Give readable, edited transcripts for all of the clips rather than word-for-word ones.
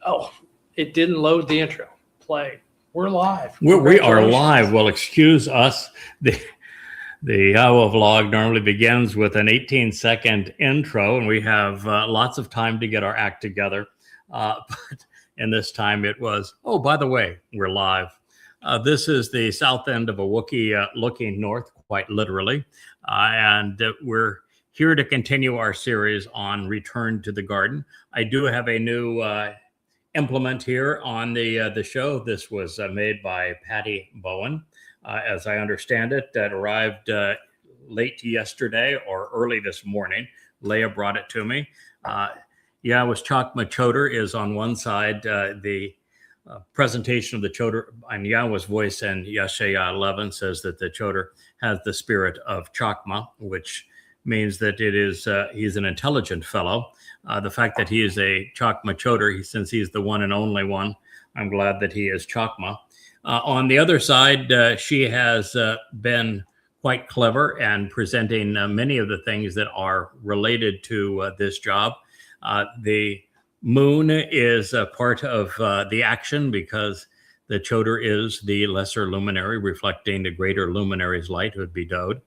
Oh, it didn't load the intro. Play. We're live. We are live. Well, excuse us. The Iowa vlog normally begins with an 18-second intro, and we have lots of time to get our act together. But in this time, it was, oh, by the way, we're live. This is the south end of a Wookiee looking north, quite literally. And we're here to continue our series on Return to the Garden. I do have a new implement here on the show. This was made by Patty Bowen. As I understand it, that arrived late yesterday or early this morning. Leah brought it to me. Yahweh's Chokmah Choder is on one side. The presentation of the Choder in Yahweh's voice, and Yeshaya 11 says that the Choder has the spirit of Chokmah, which means that it is he's an intelligent fellow. The fact that he is a Chokmah Choder, since he's the one and only one, I'm glad that he is Chokmah. On the other side, she has been quite clever and presenting many of the things that are related to this job. The moon is a part of the action because the Choder is the lesser luminary reflecting the greater luminary's light, who would be Dode.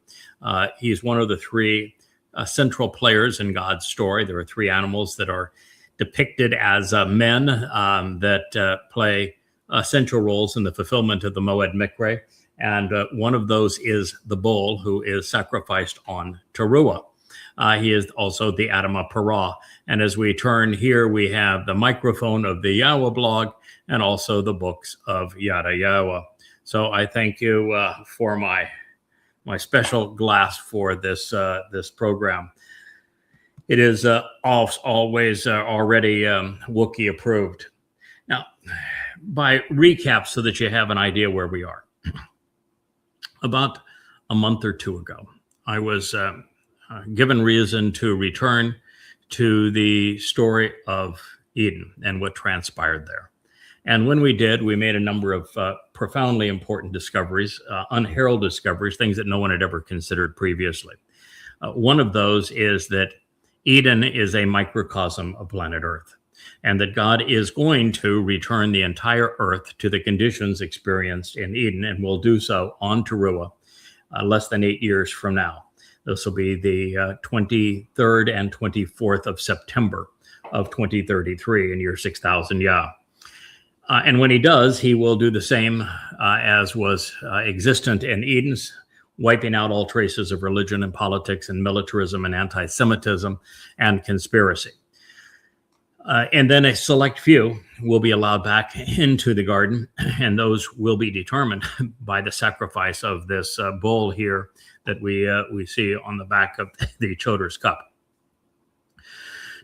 He's one of the three central players in God's story. There are three animals that are depicted as men that play central roles in the fulfillment of the Moed Mikre. And one of those is the bull, who is sacrificed on Teruah. He is also the Adamah Parah. And as we turn here, we have the microphone of the Yahweh blog and also the books of Yada Yahweh. So I thank you for my special glass for this this program. It is always already Wookiee approved. Now, by recap, so that you have an idea where we are. About a month or two ago, I was given reason to return to the story of Eden and what transpired there. And when we did, we made a number of profoundly important discoveries, unheralded discoveries, things that no one had ever considered previously. One of those is that Eden is a microcosm of planet Earth, and that God is going to return the entire Earth to the conditions experienced in Eden, and will do so on Teruah less than 8 years from now. This will be the 23rd and 24th of September of 2033 in year 6000 Yah. And when he does, he will do the same as was existent in Eden's, wiping out all traces of religion and politics and militarism and anti-Semitism and conspiracy. And then a select few will be allowed back into the garden, and those will be determined by the sacrifice of this bull here that we see on the back of the Choder's cup.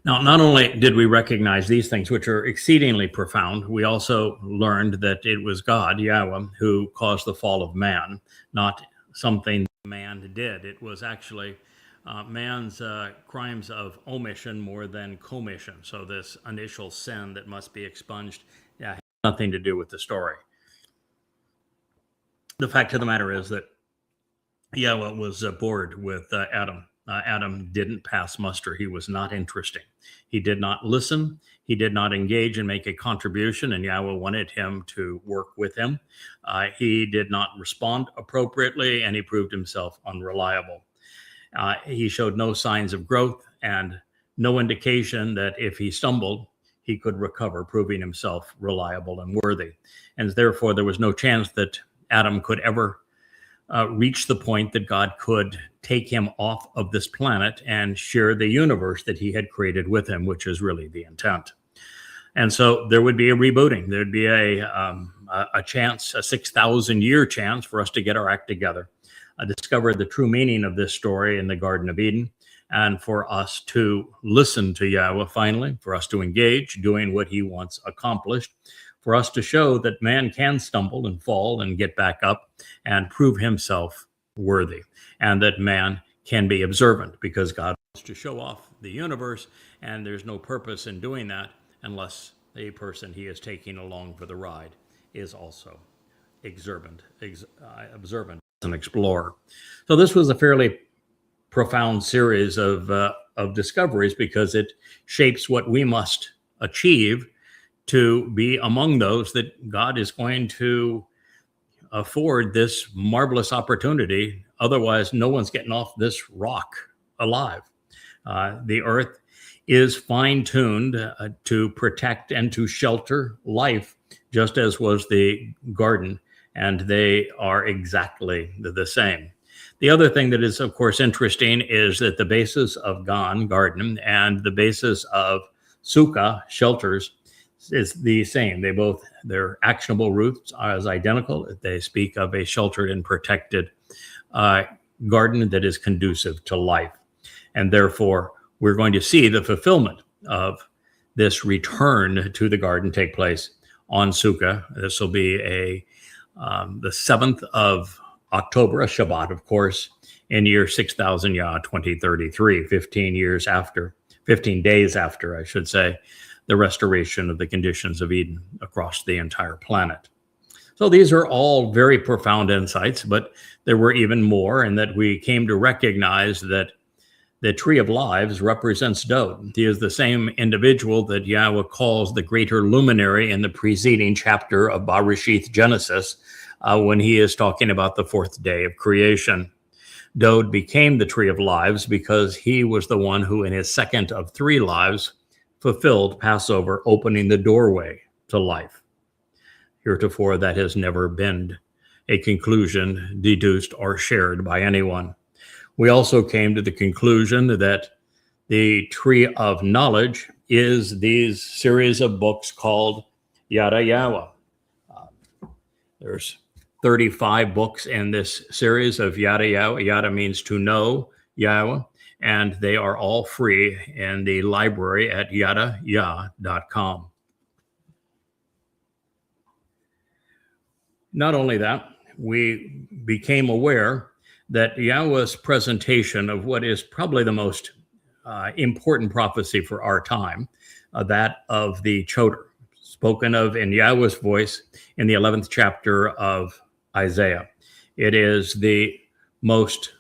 Now, not only did we recognize these things, which are exceedingly profound, we also learned that it was God, Yahweh, who caused the fall of man, not something man did. It was actually man's crimes of omission more than commission. So this initial sin that must be expunged has nothing to do with the story. The fact of the matter is that Yahweh was bored with Adam. Adam didn't pass muster. He was not interesting. He did not listen. He did not engage and make a contribution, and Yahweh wanted him to work with him. He did not respond appropriately, and he proved himself unreliable. He showed no signs of growth and no indication that if he stumbled, he could recover, proving himself reliable and worthy. And therefore, there was no chance that Adam could ever reach the point that God could take him off of this planet and share the universe that he had created with him, which is really the intent. And so there would be a rebooting. There'd be a chance, a 6,000-year chance for us to get our act together, discover the true meaning of this story in the Garden of Eden, and for us to listen to Yahweh finally, for us to engage, doing what he wants accomplished, for us to show that man can stumble and fall and get back up and prove himself worthy, and that man can be observant because God wants to show off the universe, and there's no purpose in doing that unless the person he is taking along for the ride is also observant an explorer. So this was a fairly profound series of discoveries because it shapes what we must achieve to be among those that God is going to afford this marvelous opportunity. Otherwise, no one's getting off this rock alive. The earth is fine-tuned to protect and to shelter life, just as was the garden, and they are exactly the same. The other thing that is, of course, interesting is that the basis of Gan, garden, and the basis of Sukkah, shelters, is the same. Their actionable roots are as identical. They speak of a sheltered and protected garden that is conducive to life. And therefore, we're going to see the fulfillment of this return to the garden take place on Sukkah. This will be the 7th of October, a Shabbat, of course, in year 6000 Yah 2033, 15 days after, I should say, the restoration of the conditions of Eden across the entire planet. So these are all very profound insights, but there were even more, and that we came to recognize that the Tree of Lives represents Dod. He is the same individual that Yahweh calls the greater luminary in the preceding chapter of Bereshith Genesis, when he is talking about the 4th day of creation. Dod became the Tree of Lives because he was the one who, in his second of 3 lives, fulfilled Passover, opening the doorway to life. Heretofore, that has never been a conclusion deduced or shared by anyone. We also came to the conclusion that the Tree of Knowledge is these series of books called Yada Yahweh. There's 35 books in this series of Yada Yahweh. Yada means to know Yahweh, and they are all free in the library at yadayah.com. Not only that, we became aware that Yahweh's presentation of what is probably the most important prophecy for our time, that of the Choder, spoken of in Yahweh's voice in the 11th chapter of Isaiah. It is the most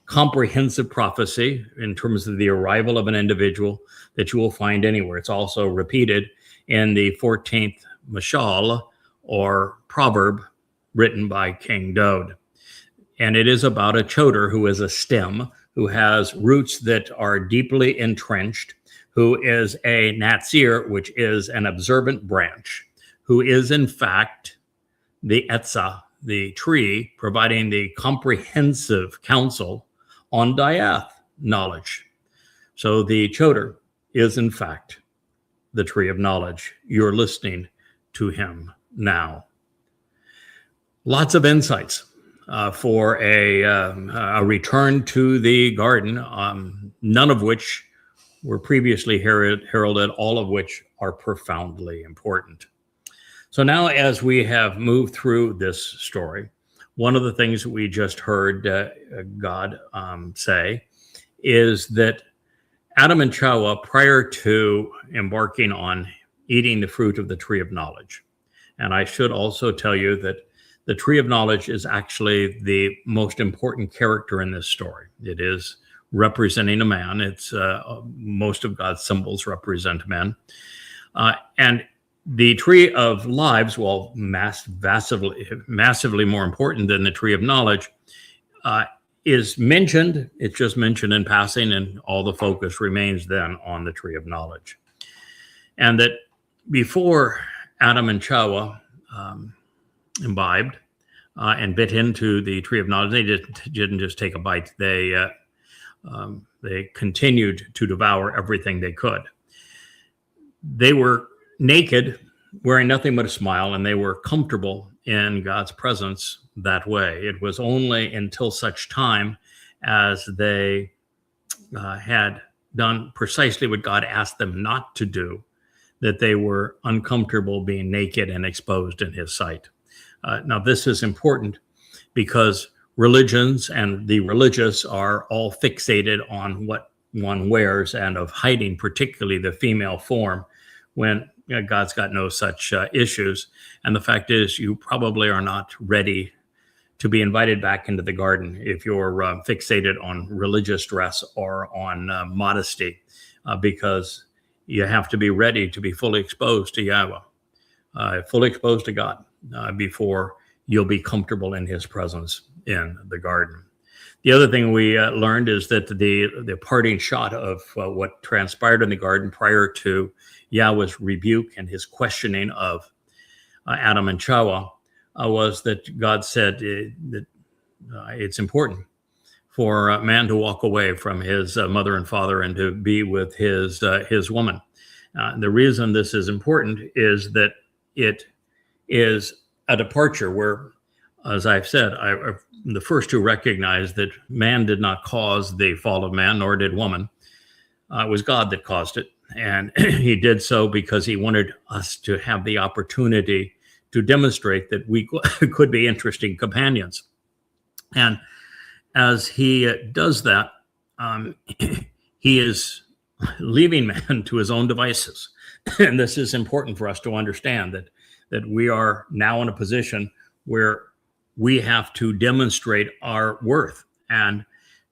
comprehensive prophecy in terms of the arrival of an individual that you will find anywhere. It's also repeated in the 14th Mashal, or proverb, written by King Dod. And it is about a Choder who is a stem, who has roots that are deeply entrenched, who is a Natsir, which is an observant branch, who is in fact the Etzah, the tree, providing the comprehensive counsel on Diath knowledge. So the Choder is in fact the tree of knowledge. You're listening to him now. Lots of insights for a return to the garden, none of which were previously heralded, all of which are profoundly important. So now, as we have moved through this story, one of the things that we just heard God say is that Adam and Chawah, prior to embarking on eating the fruit of the tree of knowledge, and I should also tell you that the tree of knowledge is actually the most important character in this story. It is representing a man. It's most of God's symbols represent men. And the tree of lives, while massively more important than the tree of knowledge, is mentioned. It's just mentioned in passing, and all the focus remains then on the tree of knowledge. And that before Adam and Chawah imbibed and bit into the tree of knowledge, they didn't just take a bite. They continued to devour everything they could. They were naked, wearing nothing but a smile, and they were comfortable in God's presence that way. It was only until such time as they had done precisely what God asked them not to do that they were uncomfortable being naked and exposed in his sight. Now, this is important because religions and the religious are all fixated on what one wears and of hiding, particularly the female form, when God's got no such issues. And the fact is, you probably are not ready to be invited back into the garden if you're fixated on religious dress or on modesty, because you have to be ready to be fully exposed to Yahweh. fully exposed to God before you'll be comfortable in his presence in the garden. The other thing we learned is that the parting shot of what transpired in the garden prior to Yahweh's rebuke and his questioning of Adam and Chava was that God said that it's important for a man to walk away from his mother and father and to be with his woman. The reason this is important is that it is a departure where, as I've said, I'm the first to recognize that man did not cause the fall of man, nor did woman. It was God that caused it. And he did so because he wanted us to have the opportunity to demonstrate that we could be interesting companions. And as he does that, he is leaving man to his own devices. And this is important for us to understand that we are now in a position where we have to demonstrate our worth. And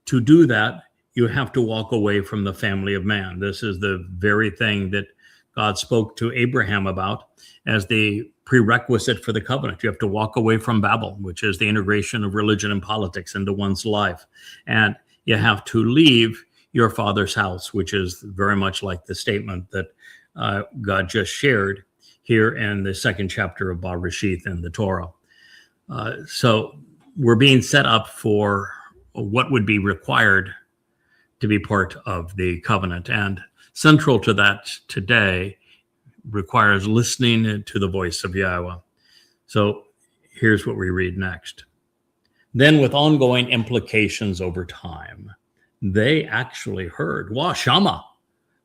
to do that, you have to walk away from the family of man. This is the very thing that God spoke to Abraham about as the prerequisite for the covenant. You have to walk away from Babel, which is the integration of religion and politics into one's life. And you have to leave your father's house, which is very much like the statement that God just shared here in the second chapter of Bereshith in the Torah. So we're being set up for what would be required to be part of the covenant. And central to that today requires listening to the voice of Yahweh. So here's what we read next. Then with ongoing implications over time, they actually heard, Wah Shama,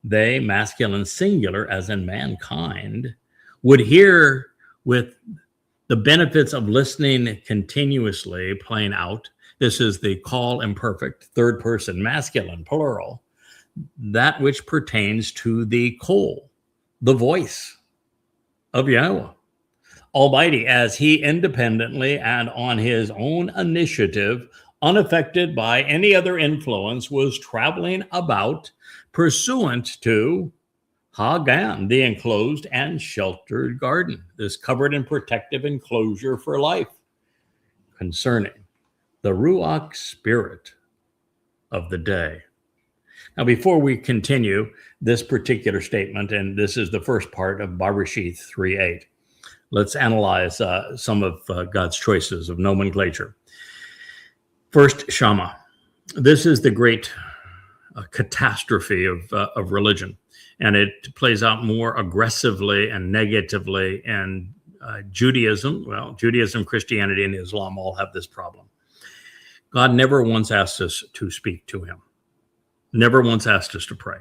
they, masculine singular, as in mankind, would hear with the benefits of listening continuously playing out. This is the call imperfect, third person, masculine, plural, that which pertains to the call, the voice of Yahweh Almighty, as he independently and on his own initiative, unaffected by any other influence, was traveling about pursuant to Hagan, the enclosed and sheltered garden, this covered and protective enclosure for life, concerning the Ruach spirit of the day. Now, before we continue this particular statement, and this is the first part of Bereshith 3:8, let's analyze some of God's choices of nomenclature. First, Shama. This is the great catastrophe of religion, and it plays out more aggressively and negatively in Judaism. Well, Judaism, Christianity, and Islam all have this problem. God never once asked us to speak to him, never once asked us to pray.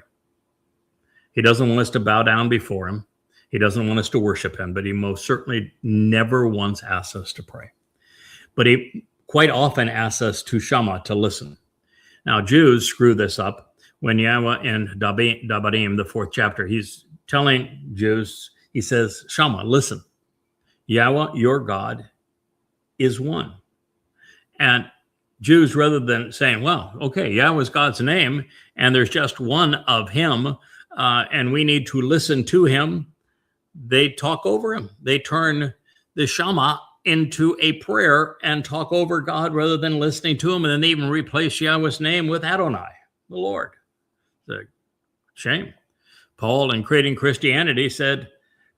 He doesn't want us to bow down before him. He doesn't want us to worship him, but he most certainly never once asks us to pray. But he quite often asks us to Shama, to listen. Now, Jews screw this up when Yahweh in Devarim, the 4th chapter, he's telling Jews, he says, Shama, listen, Yahweh, your God, is one. And Jews, rather than saying, well, okay, Yahweh is God's name, and there's just one of him, and we need to listen to him, they talk over him. They turn the Shama into a prayer and talk over God rather than listening to him, and then they even replace Yahweh's name with Adonai, the Lord. It's a shame. Paul, in creating Christianity, said,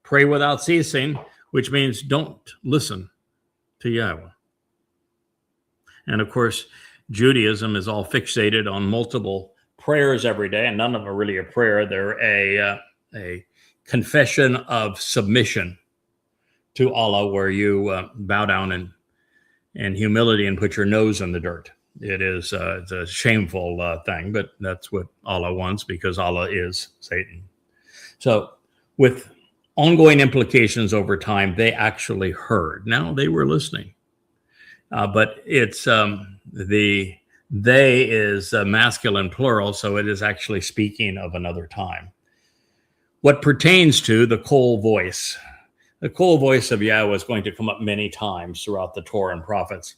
pray without ceasing, which means don't listen to Yahweh. And of course, Judaism is all fixated on multiple prayers every day, and none of them are really a prayer. They're a confession of submission to Allah, where you bow down in humility and put your nose in the dirt. It is it's a shameful thing, but that's what Allah wants, because Allah is Satan. So with ongoing implications over time, they actually heard. Now they were listening. But it's the they is masculine plural, so it is actually speaking of another time. What pertains to the Kol voice, the Kol voice of Yahweh is going to come up many times throughout the Torah and prophets.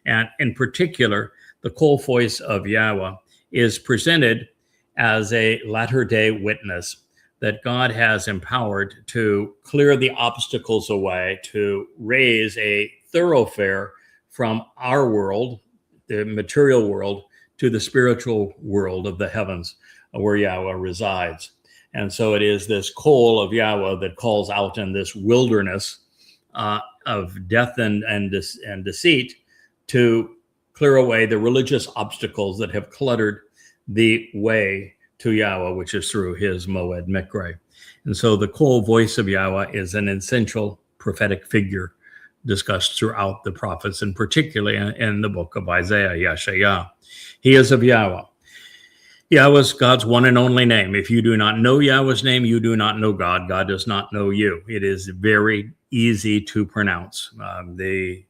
And in particular, the Kol voice of Yahweh is presented as a latter-day witness that God has empowered to clear the obstacles away, to raise a thoroughfare from our world, the material world, to the spiritual world of the heavens where Yahweh resides. And so it is this call of Yahweh that calls out in this wilderness of death and deceit to clear away the religious obstacles that have cluttered the way to Yahweh, which is through his Moed Mikre. And so the call voice of Yahweh is an essential prophetic figure discussed throughout the prophets, and particularly in the book of Isaiah, Yeshayah. He is of Yahweh. Yahweh is God's one and only name. If you do not know Yahweh's name, you do not know God. God does not know you. It is very easy to pronounce. The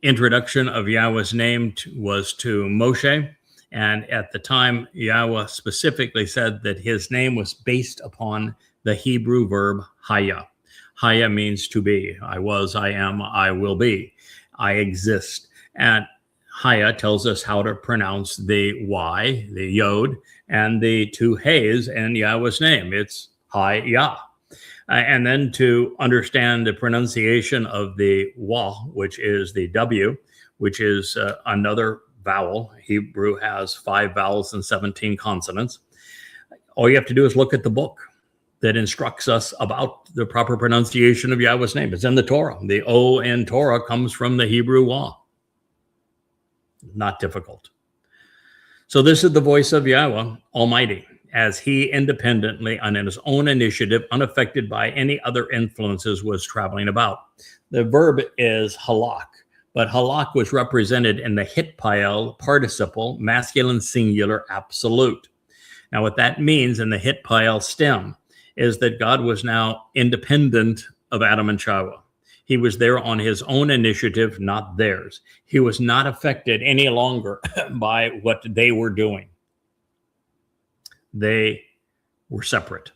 introduction of Yahweh's name was to Moshe. And at the time, Yahweh specifically said that his name was based upon the Hebrew verb haya. Haya means to be. I was, I am, I will be. I exist. And haya tells us how to pronounce the Y, the Yod, and the two Hay's in Yahweh's name. It's Hayah. And then to understand the pronunciation of the Wa, which is the W, which is another vowel. Hebrew has 5 vowels and 17 consonants. All you have to do is look at the book that instructs us about the proper pronunciation of Yahweh's name. It's in the Torah. The O in Torah comes from the Hebrew Wa. Not difficult. So this is the voice of Yahweh Almighty, as he independently, on his own initiative, unaffected by any other influences, was traveling about. The verb is halak, but halak was represented in the hitpael participle, masculine singular absolute. Now, what that means in the hitpael stem is that God was now independent of Adam and Chava. He was there on his own initiative, not theirs. He was not affected any longer by what they were doing. They were separate.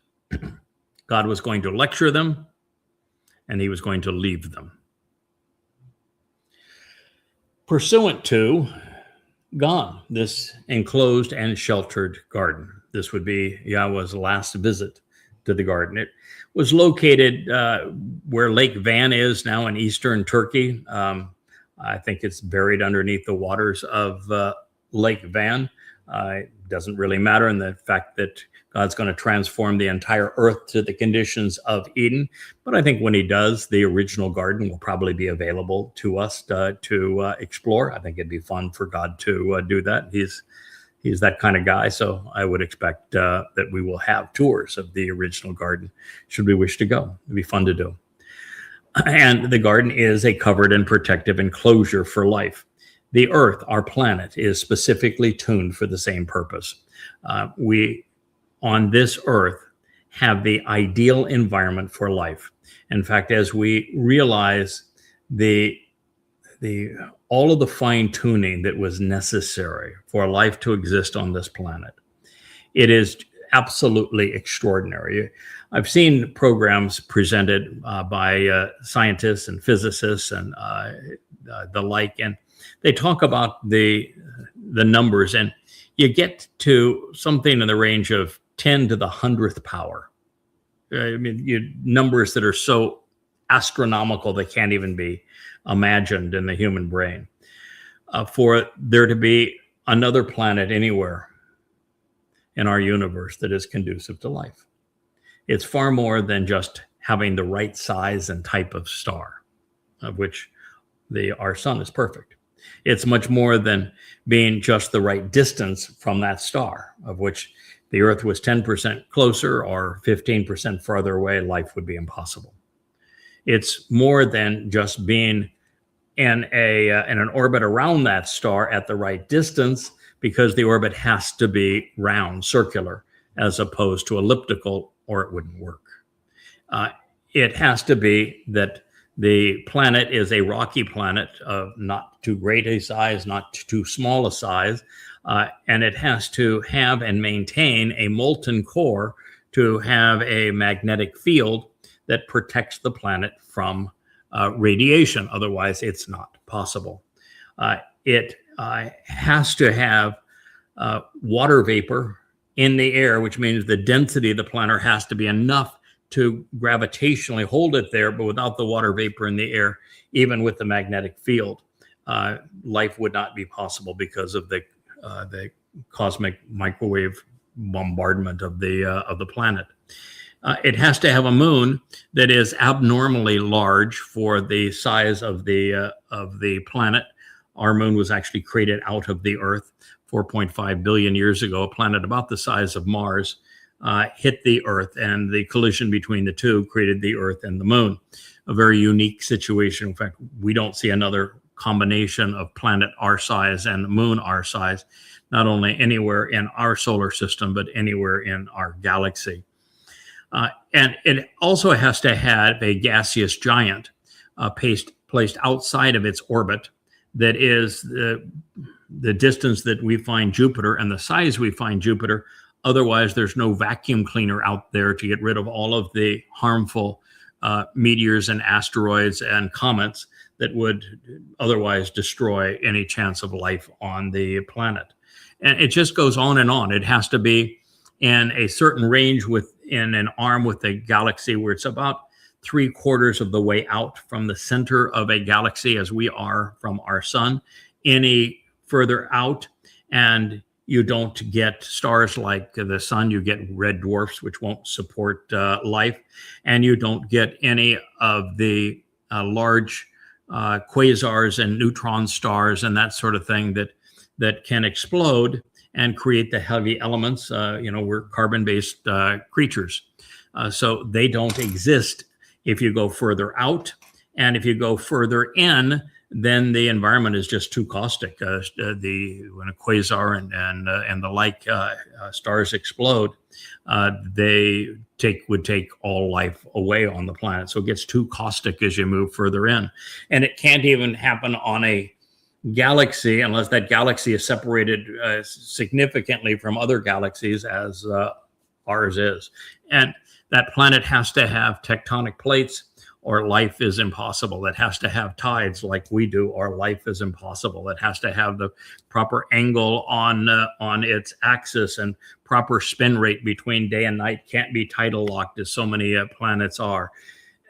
God was going to lecture them, and he was going to leave them. Pursuant to God, this enclosed and sheltered garden. This would be Yahweh's last visit to the garden. It was located where Lake Van is now in eastern Turkey. I think it's buried underneath the waters of Lake Van. It doesn't really matter in the fact that God's going to transform the entire earth to the conditions of Eden. But I think when he does, the original garden will probably be available to us to explore. I think it'd be fun for God to do that. He's that kind of guy. So I would expect that we will have tours of the original garden should we wish to go. It'd be fun to do. And the garden is a covered and protective enclosure for life. The earth, our planet, is specifically tuned for the same purpose. We, on this earth, have the ideal environment for life. In fact, as we realize all of the fine tuning that was necessary for life to exist on this planet, it is absolutely extraordinary. I've seen programs presented by scientists and physicists and the like, and they talk about the numbers, and you get to something in the range of 10 to the 100th power. I mean, numbers that are so astronomical they can't even be imagined in the human brain. For there to be another planet anywhere in our universe that is conducive to life. It's far more than just having the right size and type of star, of which our sun is perfect. It's much more than being just the right distance from that star, of which the Earth was 10% closer or 15% farther away, life would be impossible. It's more than just being in an orbit around that star at the right distance, because the orbit has to be round, circular, as opposed to elliptical, or it wouldn't work. It has to be that the planet is a rocky planet of not too great a size, not too small a size, and it has to have and maintain a molten core to have a magnetic field that protects the planet from radiation. Otherwise, it's not possible. It has to have water vapor in the air, which means the density of the planet has to be enough to gravitationally hold it there, but without the water vapor in the air, even with the magnetic field, life would not be possible because of the cosmic microwave bombardment of the planet. It has to have a moon that is abnormally large for the size of the planet. Our moon was actually created out of the Earth 4.5 billion years ago. A planet about the size of Mars hit the Earth, and the collision between the two created the Earth and the moon. A very unique situation. In fact, we don't see another combination of planet our size and moon our size, not only anywhere in our solar system, but anywhere in our galaxy. And it also has to have a gaseous giant placed outside of its orbit that is the distance that we find Jupiter and the size we find Jupiter. Otherwise, there's no vacuum cleaner out there to get rid of all of the harmful meteors and asteroids and comets that would otherwise destroy any chance of life on the planet. And it just goes on and on. It has to be in a certain range within an arm with a galaxy where it's about 3/4 of the way out from the center of a galaxy as we are from our sun. Any further out, and you don't get stars like the sun, you get red dwarfs, which won't support life, and you don't get any of the large quasars and neutron stars and that sort of thing that can explode and create the heavy elements. We're carbon-based creatures. So they don't exist if you go further out. And if you go further in, then the environment is just too caustic. When a quasar and the like stars explode, they would take all life away on the planet. So it gets too caustic as you move further in. And it can't even happen on a galaxy unless that galaxy is separated significantly from other galaxies as ours is. And that planet has to have tectonic plates or life is impossible. It has to have tides like we do or life is impossible. It has to have the proper angle on its axis and proper spin rate between day and night. Can't be tidal locked as so many planets are.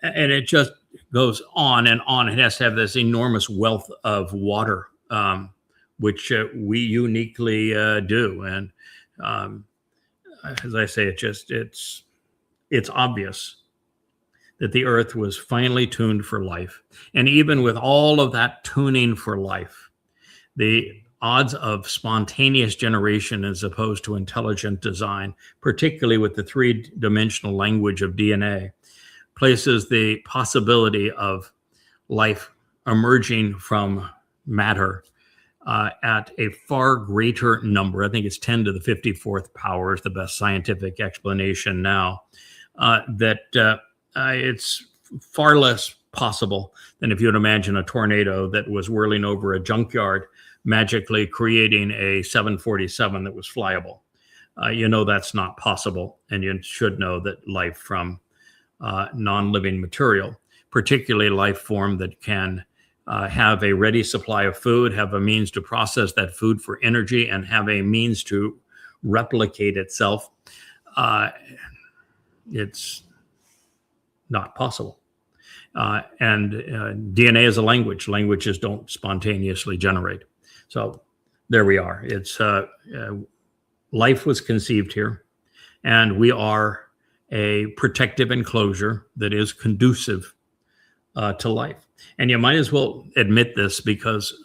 And it just goes on and on. It has to have this enormous wealth of water, which we uniquely do. And as I say, it's obvious that the Earth was finely tuned for life. And even with all of that tuning for life, the odds of spontaneous generation as opposed to intelligent design, particularly with the three-dimensional language of DNA, places the possibility of life emerging from matter at a far greater number. I think it's 10 to the 54th power is the best scientific explanation now, it's far less possible than if you would imagine a tornado that was whirling over a junkyard, magically creating a 747 that was flyable. That's not possible, and you should know that life from non-living material, particularly life form that can have a ready supply of food, have a means to process that food for energy, and have a means to replicate itself, it's not possible. And DNA is a language. Languages don't spontaneously generate. So there we are. It's life was conceived here, and we are a protective enclosure that is conducive to life. And you might as well admit this because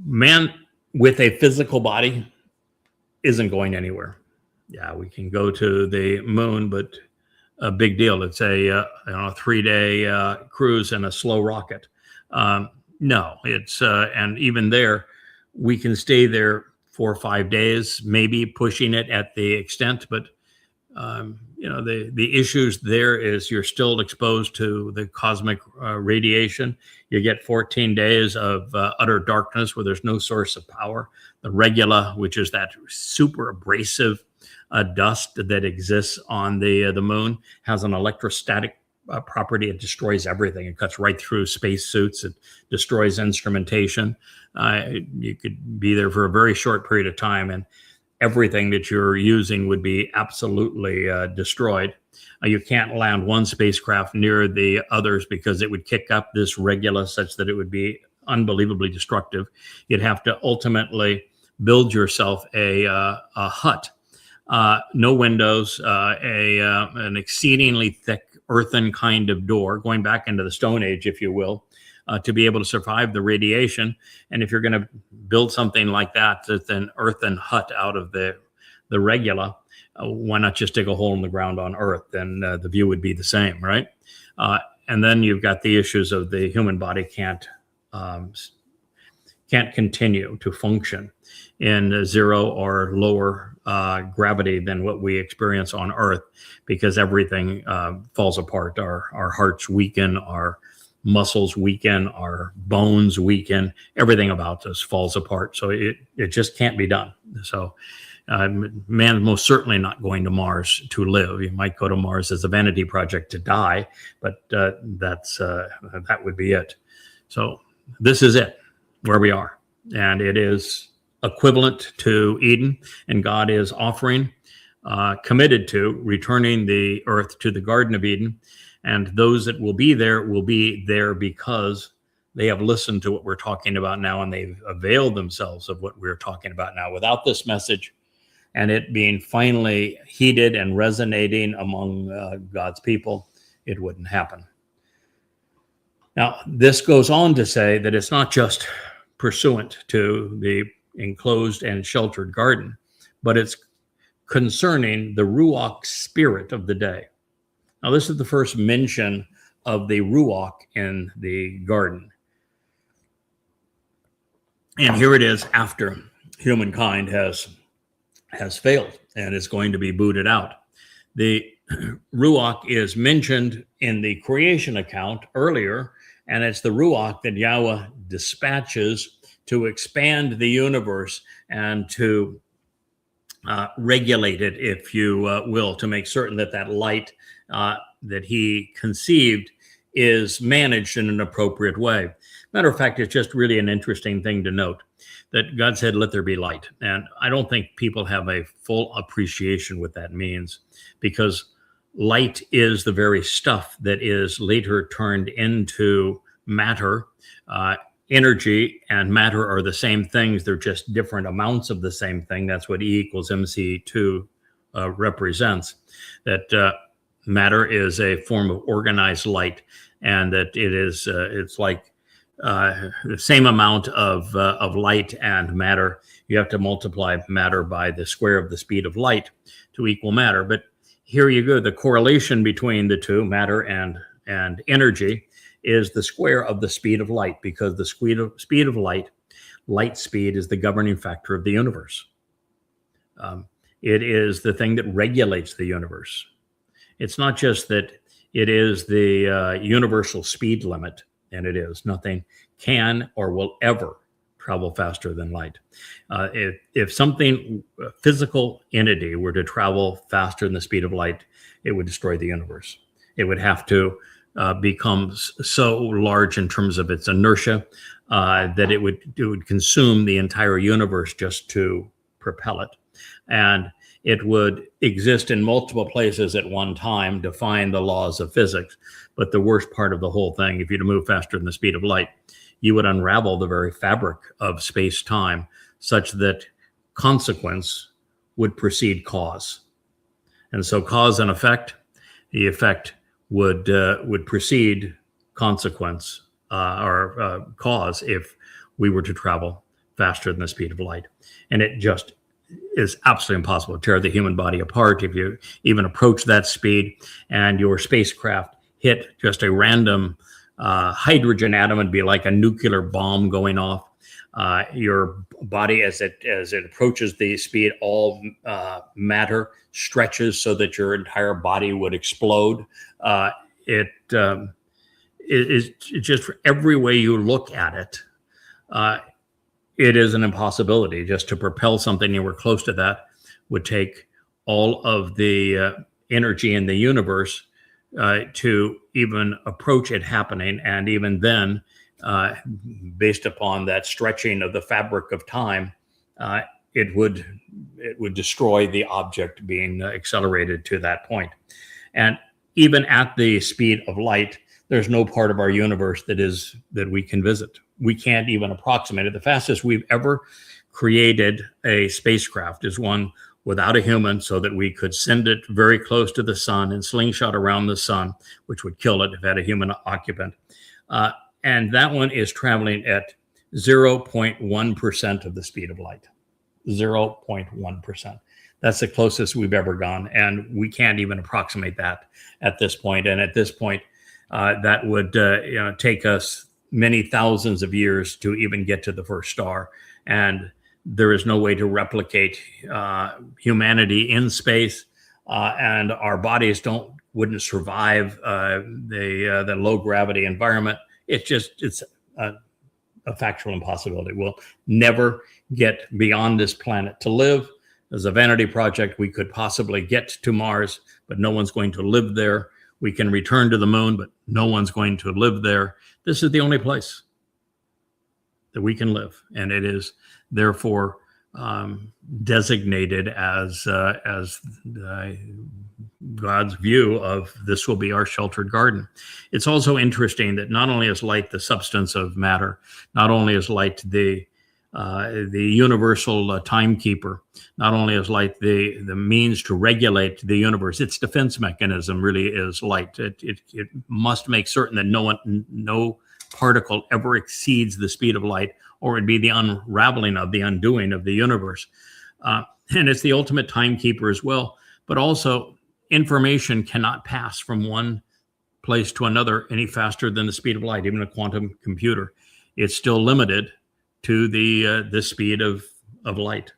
man with a physical body isn't going anywhere. Yeah, we can go to the moon, but a big deal. It's a 3-day cruise in a slow rocket. No, it's and even there, we can stay there 4 or 5 days, maybe pushing it at the extent. But the issues there is you're still exposed to the cosmic radiation. You get 14 days of utter darkness where there's no source of power. The regula, which is that super abrasive dust that exists on the moon, has an electrostatic property. It destroys everything. It cuts right through spacesuits. It destroys instrumentation. You could be there for a very short period of time, and everything that you're using would be absolutely destroyed. You can't land one spacecraft near the others because it would kick up this regula such that it would be unbelievably destructive. You'd have to ultimately build yourself a hut, no windows, an exceedingly thick earthen kind of door, going back into the Stone Age, if you will, to be able to survive the radiation. And if you're going to build something like that, that's an earthen hut out of the regula, why not just dig a hole in the ground on Earth? Then the view would be the same, right? And then you've got the issues of the human body can't continue to function in zero or lower gravity than what we experience on Earth, because everything falls apart. Our hearts weaken, our muscles weaken, our bones weaken, everything about us falls apart. So it just can't be done. So man, most certainly not going to Mars to live. You might go to Mars as a vanity project to die, but that would be it. So this is it, where we are. And it is equivalent to Eden, and God is offering, committed to returning the earth to the Garden of Eden. And those that will be there because they have listened to what we're talking about now, and they've availed themselves of what we're talking about now. Without this message and it being finally heeded and resonating among God's people, it wouldn't happen. Now, this goes on to say that it's not just pursuant to the enclosed and sheltered garden, but it's concerning the Ruach spirit of the day. Now, this is the first mention of the Ruach in the garden. And here it is after humankind has failed and is going to be booted out. The Ruach is mentioned in the creation account earlier, and it's the Ruach that Yahweh dispatches to expand the universe and to regulate it, if you will, to make certain that that light that he conceived is managed in an appropriate way. Matter of fact, it's just really an interesting thing to note that God said, "Let there be light." And I don't think people have a full appreciation what that means, because light is the very stuff that is later turned into matter. Energy and matter are the same things. They're just different amounts of the same thing. That's what E equals MC2 represents. That matter is a form of organized light, and that it is it's like the same amount of light and matter. You have to multiply matter by the square of the speed of light to equal matter. But here you go. The correlation between the two, matter and energy, is the square of the speed of light, because the speed of light speed is the governing factor of the universe. It is the thing that regulates the universe. It's not just that it is the universal speed limit, and it is. Nothing can or will ever travel faster than light. If something, a physical entity, were to travel faster than the speed of light, it would destroy the universe. It would have to become so large in terms of its inertia that it would consume the entire universe just to propel it. And it would exist in multiple places at one time, defying the laws of physics. But the worst part of the whole thing, if you were to move faster than the speed of light, you would unravel the very fabric of space-time, such that consequence would precede cause. And so cause and effect, the effect would precede consequence or cause if we were to travel faster than the speed of light. And it just is absolutely impossible to tear the human body apart if you even approach that speed, and your spacecraft hit just a random hydrogen atom. It'd be like a nuclear bomb going off. Your body, as it approaches the speed, all matter stretches so that your entire body would explode. It is just, for every way you look at it, it is an impossibility. Just to propel something anywhere close to that would take all of the energy in the universe to even approach it happening. And even then, based upon that stretching of the fabric of time, it would destroy the object being accelerated to that point. And even at the speed of light, there's no part of our universe that we can visit. We can't even approximate it. The fastest we've ever created a spacecraft is one without a human, so that we could send it very close to the sun and slingshot around the sun, which would kill it if it had a human occupant. And that one is traveling at 0.1% of the speed of light. 0.1%. That's the closest we've ever gone, and we can't even approximate that at this point. And at this point, that would take us many thousands of years to even get to the first star. And there is no way to replicate humanity in space, and our bodies wouldn't survive the low gravity environment. It's a factual impossibility. We'll never get beyond this planet to live. As a vanity project, we could possibly get to Mars, but no one's going to live there. We can return to the moon, but no one's going to live there. This is the only place that we can live, and it is therefore designated as God's view of this will be our sheltered garden. It's also interesting that not only is light the substance of matter, not only is light the universal timekeeper, not only is light the means to regulate the universe, its defense mechanism really is light. It must make certain that no particle ever exceeds the speed of light, or it'd be the unraveling of the undoing of the universe. And it's the ultimate timekeeper as well. But also, information cannot pass from one place to another any faster than the speed of light. Even a quantum computer, it's still limited to the speed of light.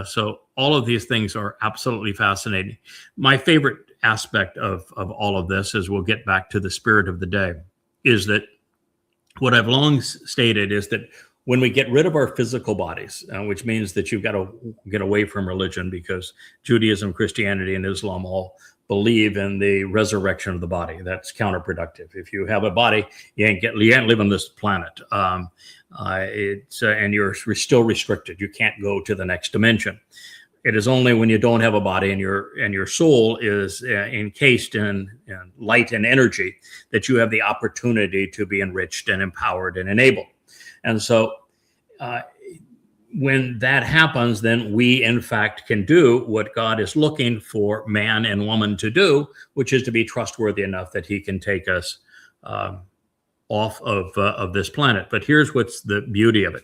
So all of these things are absolutely fascinating. My favorite aspect of all of this, as we'll get back to the spirit of the day, is that what I've long stated is that when we get rid of our physical bodies, which means that you've got to get away from religion, because Judaism, Christianity, and Islam all believe in the resurrection of the body. That's counterproductive. If you have a body, you can't live on this planet. And you're still restricted. You can't go to the next dimension. It is only when you don't have a body and your soul is encased in light and energy that you have the opportunity to be enriched and empowered and enabled. And so when that happens, then we, in fact, can do what God is looking for man and woman to do, which is to be trustworthy enough that he can take us off of this planet. But here's what's the beauty of it.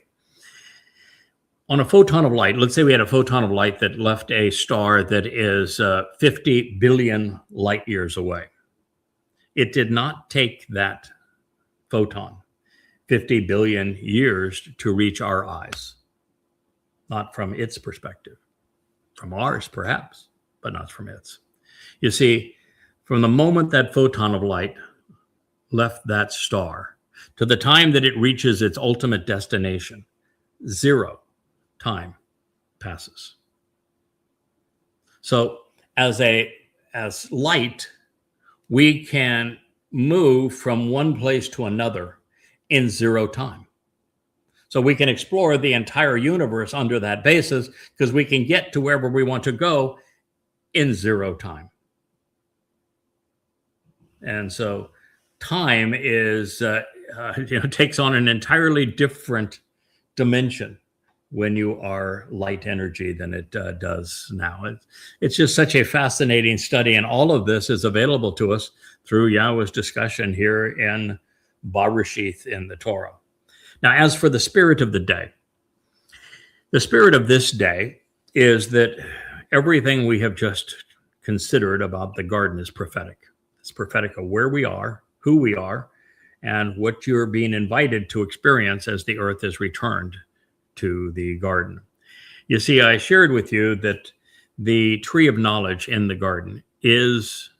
On a photon of light, let's say we had a photon of light that left a star that is 50 billion light years away. It did not take that photon 50 billion years to reach our eyes. Not from its perspective. From ours, perhaps, but not from its. You see, from the moment that photon of light left that star to the time that it reaches its ultimate destination, 0 time passes. So as light, we can move from one place to another in 0 time. So we can explore the entire universe under that basis, because we can get to wherever we want to go in 0 time. And so time is takes on an entirely different dimension when you are light energy than it does now. It's just such a fascinating study, and all of this is available to us through Yahweh's discussion here in Bereshith in the Torah. Now, as for the spirit of the day, the spirit of this day is that everything we have just considered about the garden is prophetic. It's prophetic of where we are, who we are, and what you're being invited to experience as the earth is returned to the garden. You see, I shared with you that the tree of knowledge in the garden is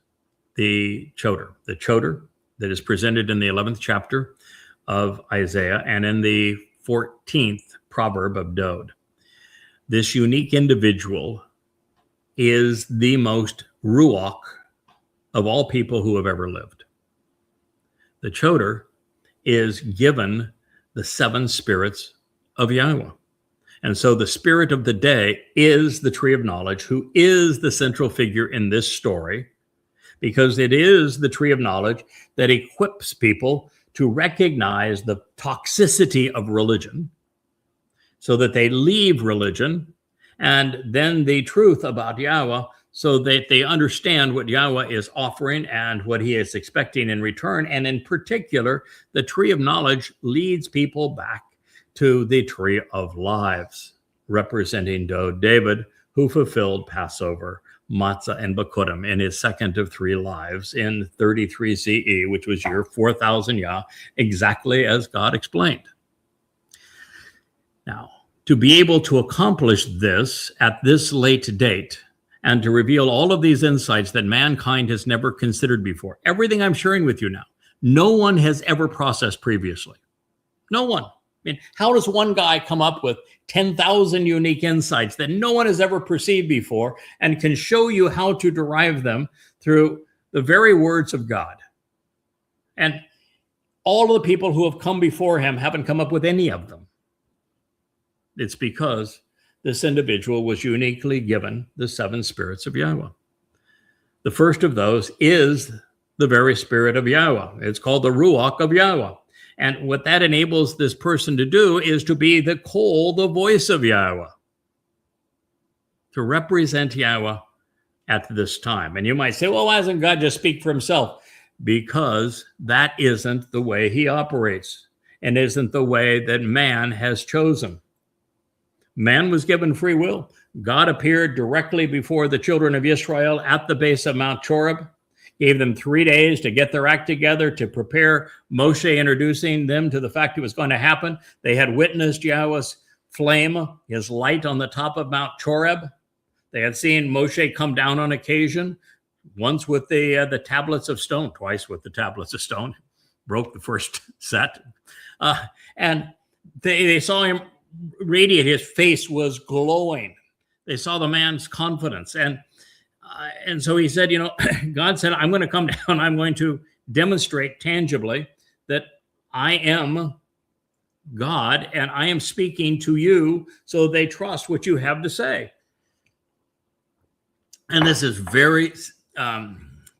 the choder that is presented in the 11th chapter of Isaiah and in the 14th proverb of Dode. This unique individual is the most ruach of all people who have ever lived. The choder is given the 7 spirits of Yahweh. And so the spirit of the day is the tree of knowledge, who is the central figure in this story, because it is the tree of knowledge that equips people to recognize the toxicity of religion so that they leave religion, and then the truth about Yahweh so that they understand what Yahweh is offering and what he is expecting in return. And in particular, the tree of knowledge leads people back to the tree of lives, representing David, who fulfilled Passover, Matzah, and Bekurim in his second of 3 lives in 33 CE, which was year 4000 Yah, exactly as God explained. Now, to be able to accomplish this at this late date and to reveal all of these insights that mankind has never considered before, everything I'm sharing with you now, no one has ever processed previously. No one. I mean, how does one guy come up with 10,000 unique insights that no one has ever perceived before and can show you how to derive them through the very words of God? And all of the people who have come before him haven't come up with any of them. It's because this individual was uniquely given the 7 spirits of Yahweh. The first of those is the very spirit of Yahweh. It's called the Ruach of Yahweh. And what that enables this person to do is to be the Kol, the voice of Yahweh, to represent Yahweh at this time. And you might say, well, why doesn't God just speak for himself? Because that isn't the way he operates and isn't the way that man has chosen. Man was given free will. God appeared directly before the children of Israel at the base of Mount Choreb, gave them 3 days to get their act together, to prepare Moshe, introducing them to the fact it was going to happen. They had witnessed Yahweh's flame, his light on the top of Mount Choreb. They had seen Moshe come down on occasion, once with the tablets of stone, twice with the tablets of stone, broke the first set. And they saw him radiate. His face was glowing. They saw the man's confidence. And so he said, God said, I'm going to come down. I'm going to demonstrate tangibly that I am God and I am speaking to you, so they trust what you have to say. And this is very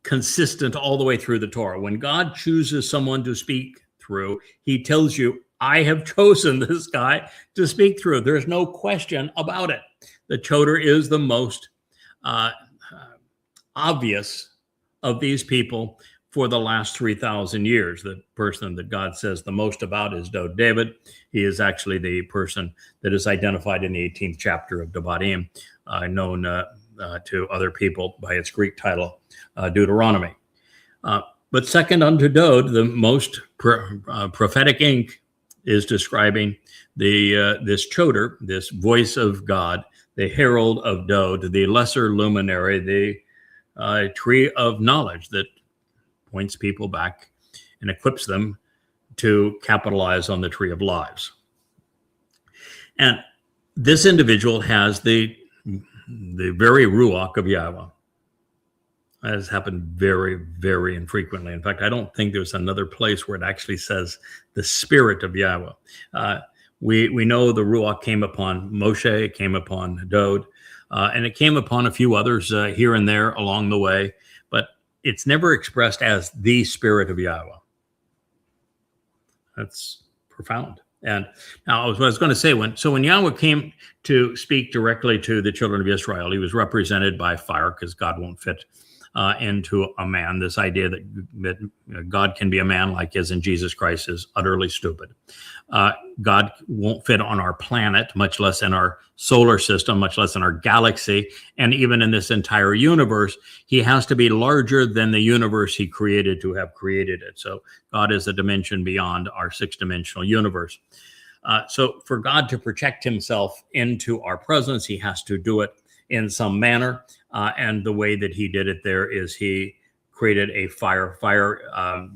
consistent all the way through the Torah. When God chooses someone to speak through, he tells you, I have chosen this guy to speak through. There's no question about it. The Choder is the most obvious of these people for the last 3,000 years. The person that God says the most about is David. He is actually the person that is identified in the 18th chapter of Devarim, known to other people by its Greek title, Deuteronomy. But second unto Dod, the most prophetic ink is describing this Choder, this voice of God, the herald of Dod, the lesser luminary, the tree of knowledge that points people back and equips them to capitalize on the tree of lives. And this individual has the very Ruach of Yahweh. That has happened very, very infrequently. In fact, I don't think there's another place where it actually says the spirit of Yahweh. We know the Ruach came upon Moshe, it came upon Dod, and it came upon a few others here and there along the way, but it's never expressed as the spirit of Yahweh. That's profound. And now what I was going to say, when Yahweh came to speak directly to the children of Israel, he was represented by fire, because God won't fit into a man. This idea that God can be a man like is in Jesus Christ is utterly stupid. God won't fit on our planet, much less in our solar system, much less in our galaxy, and even in this entire universe. He has to be larger than the universe he created to have created it. So God is a dimension beyond our 6-dimensional universe. So for God to project himself into our presence, he has to do it in some manner. And the way that he did it there is he created a fire. Fire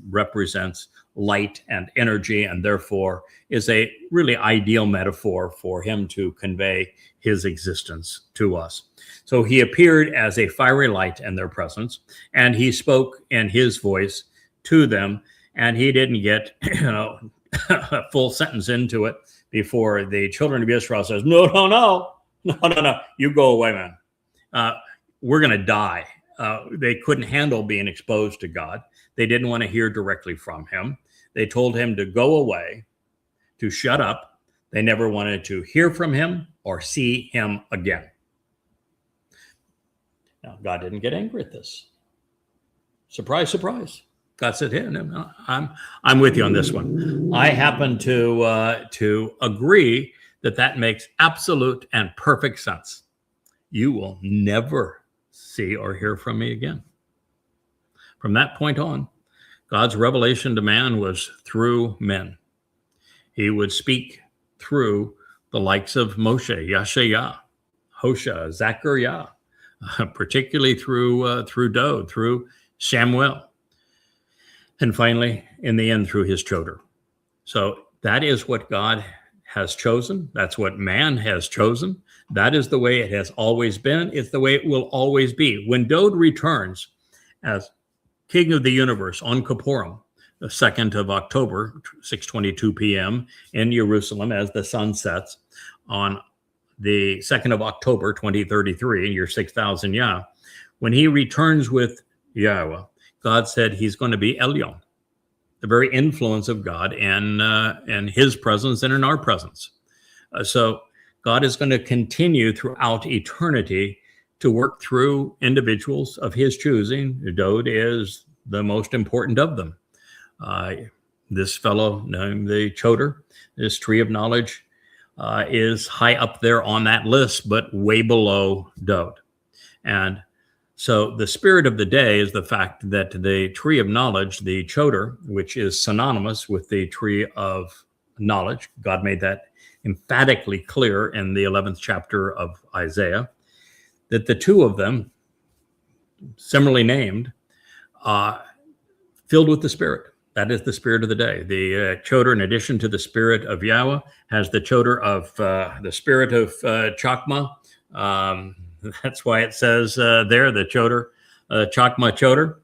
represents light and energy, and therefore is a really ideal metaphor for him to convey his existence to us. So he appeared as a fiery light in their presence, and he spoke in his voice to them, and he didn't get a full sentence into it before the children of Israel says, no, you go away, man. We're going to die. They couldn't handle being exposed to God. They didn't want to hear directly from him. They told him to go away, to shut up. They never wanted to hear from him or see him again. Now, God didn't get angry at this. Surprise, surprise. God said, hey, no, I'm with you on this one. I happen to agree that makes absolute and perfect sense. You will never see or hear from me again. From that point on, God's revelation to man was through men. He would speak through the likes of Moshe, Yeshaya, Hosea, Zechariah, particularly through Dode, through Samuel, and finally, in the end, through his Choder. So that is what God has chosen. That's what man has chosen. That is the way it has always been. It's the way it will always be. When Dode returns as King of the universe on Kippurim, the 2nd of October, 6:22 p.m. in Jerusalem, as the sun sets on the 2nd of October, 2033, in year 6000 Yah, when he returns with Yahweh, God said he's going to be Elyon, the very influence of God and his presence and in our presence. So God is going to continue throughout eternity to work through individuals of his choosing. Dode is the most important of them. This fellow named the Choder, this tree of knowledge, is high up there on that list, but way below Dode. And so the spirit of the day is the fact that the tree of knowledge, the Choder, which is synonymous with the tree of knowledge, God made that emphatically clear in the 11th chapter of Isaiah, that the two of them, similarly named, filled with the Spirit. That is the spirit of the day. The Choder, in addition to the spirit of Yahweh, has the Choder of the spirit of Chokmah. That's why it says there, the Choder, Chokmah Choder.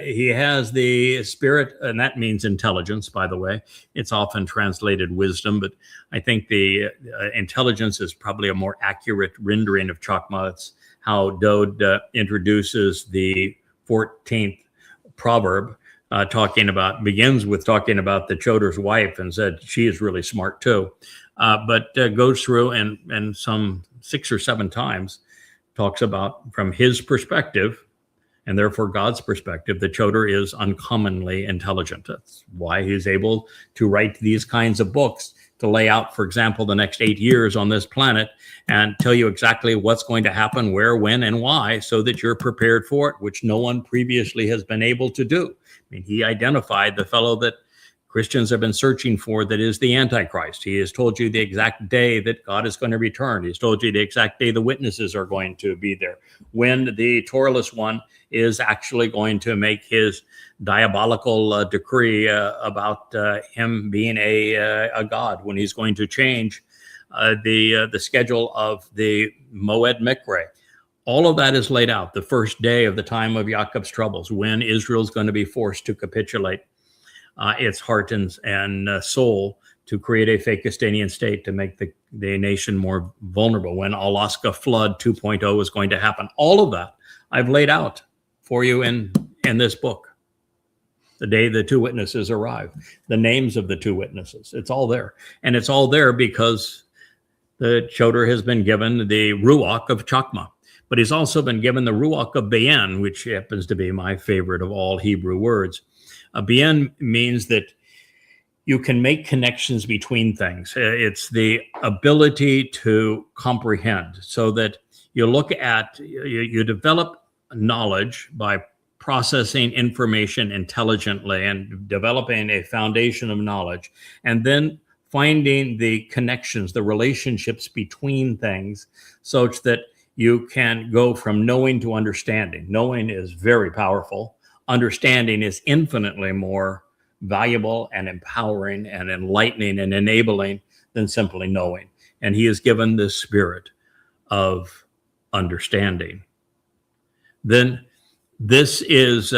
He has the spirit, and that means intelligence, by the way. It's often translated wisdom, but I think the intelligence is probably a more accurate rendering of Chokmah. It's how Dode introduces the 14th proverb, begins with talking about the Choder's wife and said she is really smart too, but goes through and some 6 or 7 times talks about from his perspective, and therefore God's perspective, the Choder is uncommonly intelligent. That's why he's able to write these kinds of books, to lay out, for example, the next 8 years on this planet and tell you exactly what's going to happen, where, when, and why, so that you're prepared for it, which no one previously has been able to do. I mean, he identified the fellow that Christians have been searching for, that is the Antichrist. He has told you the exact day that God is going to return. He's told you the exact day the witnesses are going to be there, when the Torahless one is actually going to make his diabolical decree about him being a god, when he's going to change the schedule of the Moed Mikre. All of that is laid out. The first day of the time of Jacob's troubles, when Israel's going to be forced to capitulate its heart and soul to create a Fakistanian state to make the nation more vulnerable, when Alaska Flood 2.0 is going to happen. All of that I've laid out for you in this book. The day the 2 witnesses arrive, the names of the 2 witnesses, it's all there. And it's all there because the Choder has been given the Ruach of Chokmah, but he's also been given the Ruach of Be'en, which happens to be my favorite of all Hebrew words. Be'en means that you can make connections between things. It's the ability to comprehend, so that you look at, you develop knowledge by processing information intelligently and developing a foundation of knowledge, and then finding the connections, the relationships between things, such that you can go from knowing to understanding. Knowing is very powerful. Understanding is infinitely more valuable and empowering and enlightening and enabling than simply knowing. And he is given the spirit of understanding. Then this is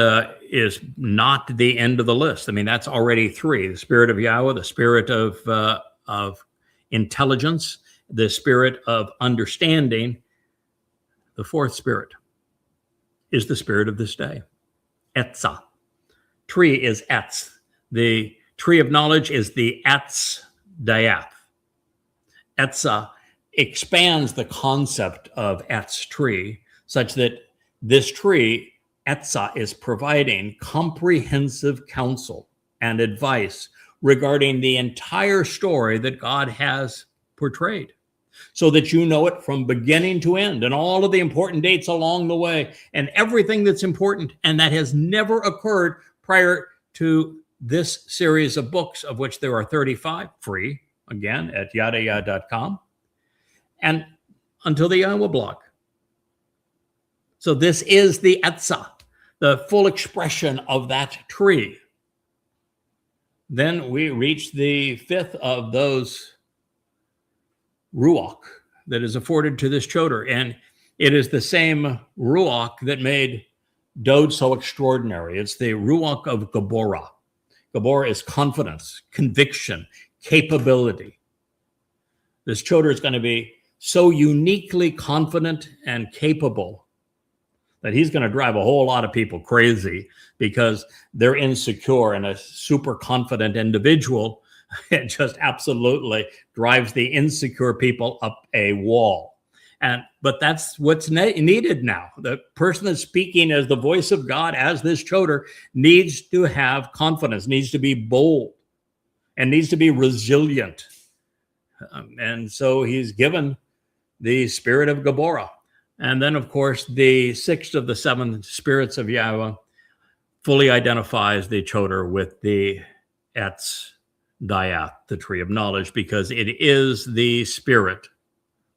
is not the end of the list. I mean, that's already three: the Spirit of Yahweh, the Spirit of intelligence, the Spirit of understanding. The fourth Spirit is the Spirit of this day, Etzah. Tree is Etz. The tree of knowledge is the Etz Dayath. Etzah expands the concept of Etz tree such that this tree, Etzah, is providing comprehensive counsel and advice regarding the entire story that God has portrayed, so that you know it from beginning to end and all of the important dates along the way and everything that's important and that has never occurred prior to this series of books, of which there are 35 free, again, at yadaya.com, and until the Yahweh blog. So this is the Etzah, the full expression of that tree. Then we reach the fifth of those Ruach that is afforded to this Choder. And it is the same Ruach that made Dode so extraordinary. It's the Ruach of Gabora. Gabora is confidence, conviction, capability. This Choder is going to be so uniquely confident and capable that he's going to drive a whole lot of people crazy because they're insecure, and a super confident individual it just absolutely drives the insecure people up a wall. But that's what's needed now. The person that's speaking as the voice of God, as this Choder, needs to have confidence, needs to be bold, and needs to be resilient. And so he's given the Spirit of Gabora. And then, of course, the sixth of the seven spirits of Yahweh fully identifies the Choder with the Etz Dayath, the tree of knowledge, because it is the spirit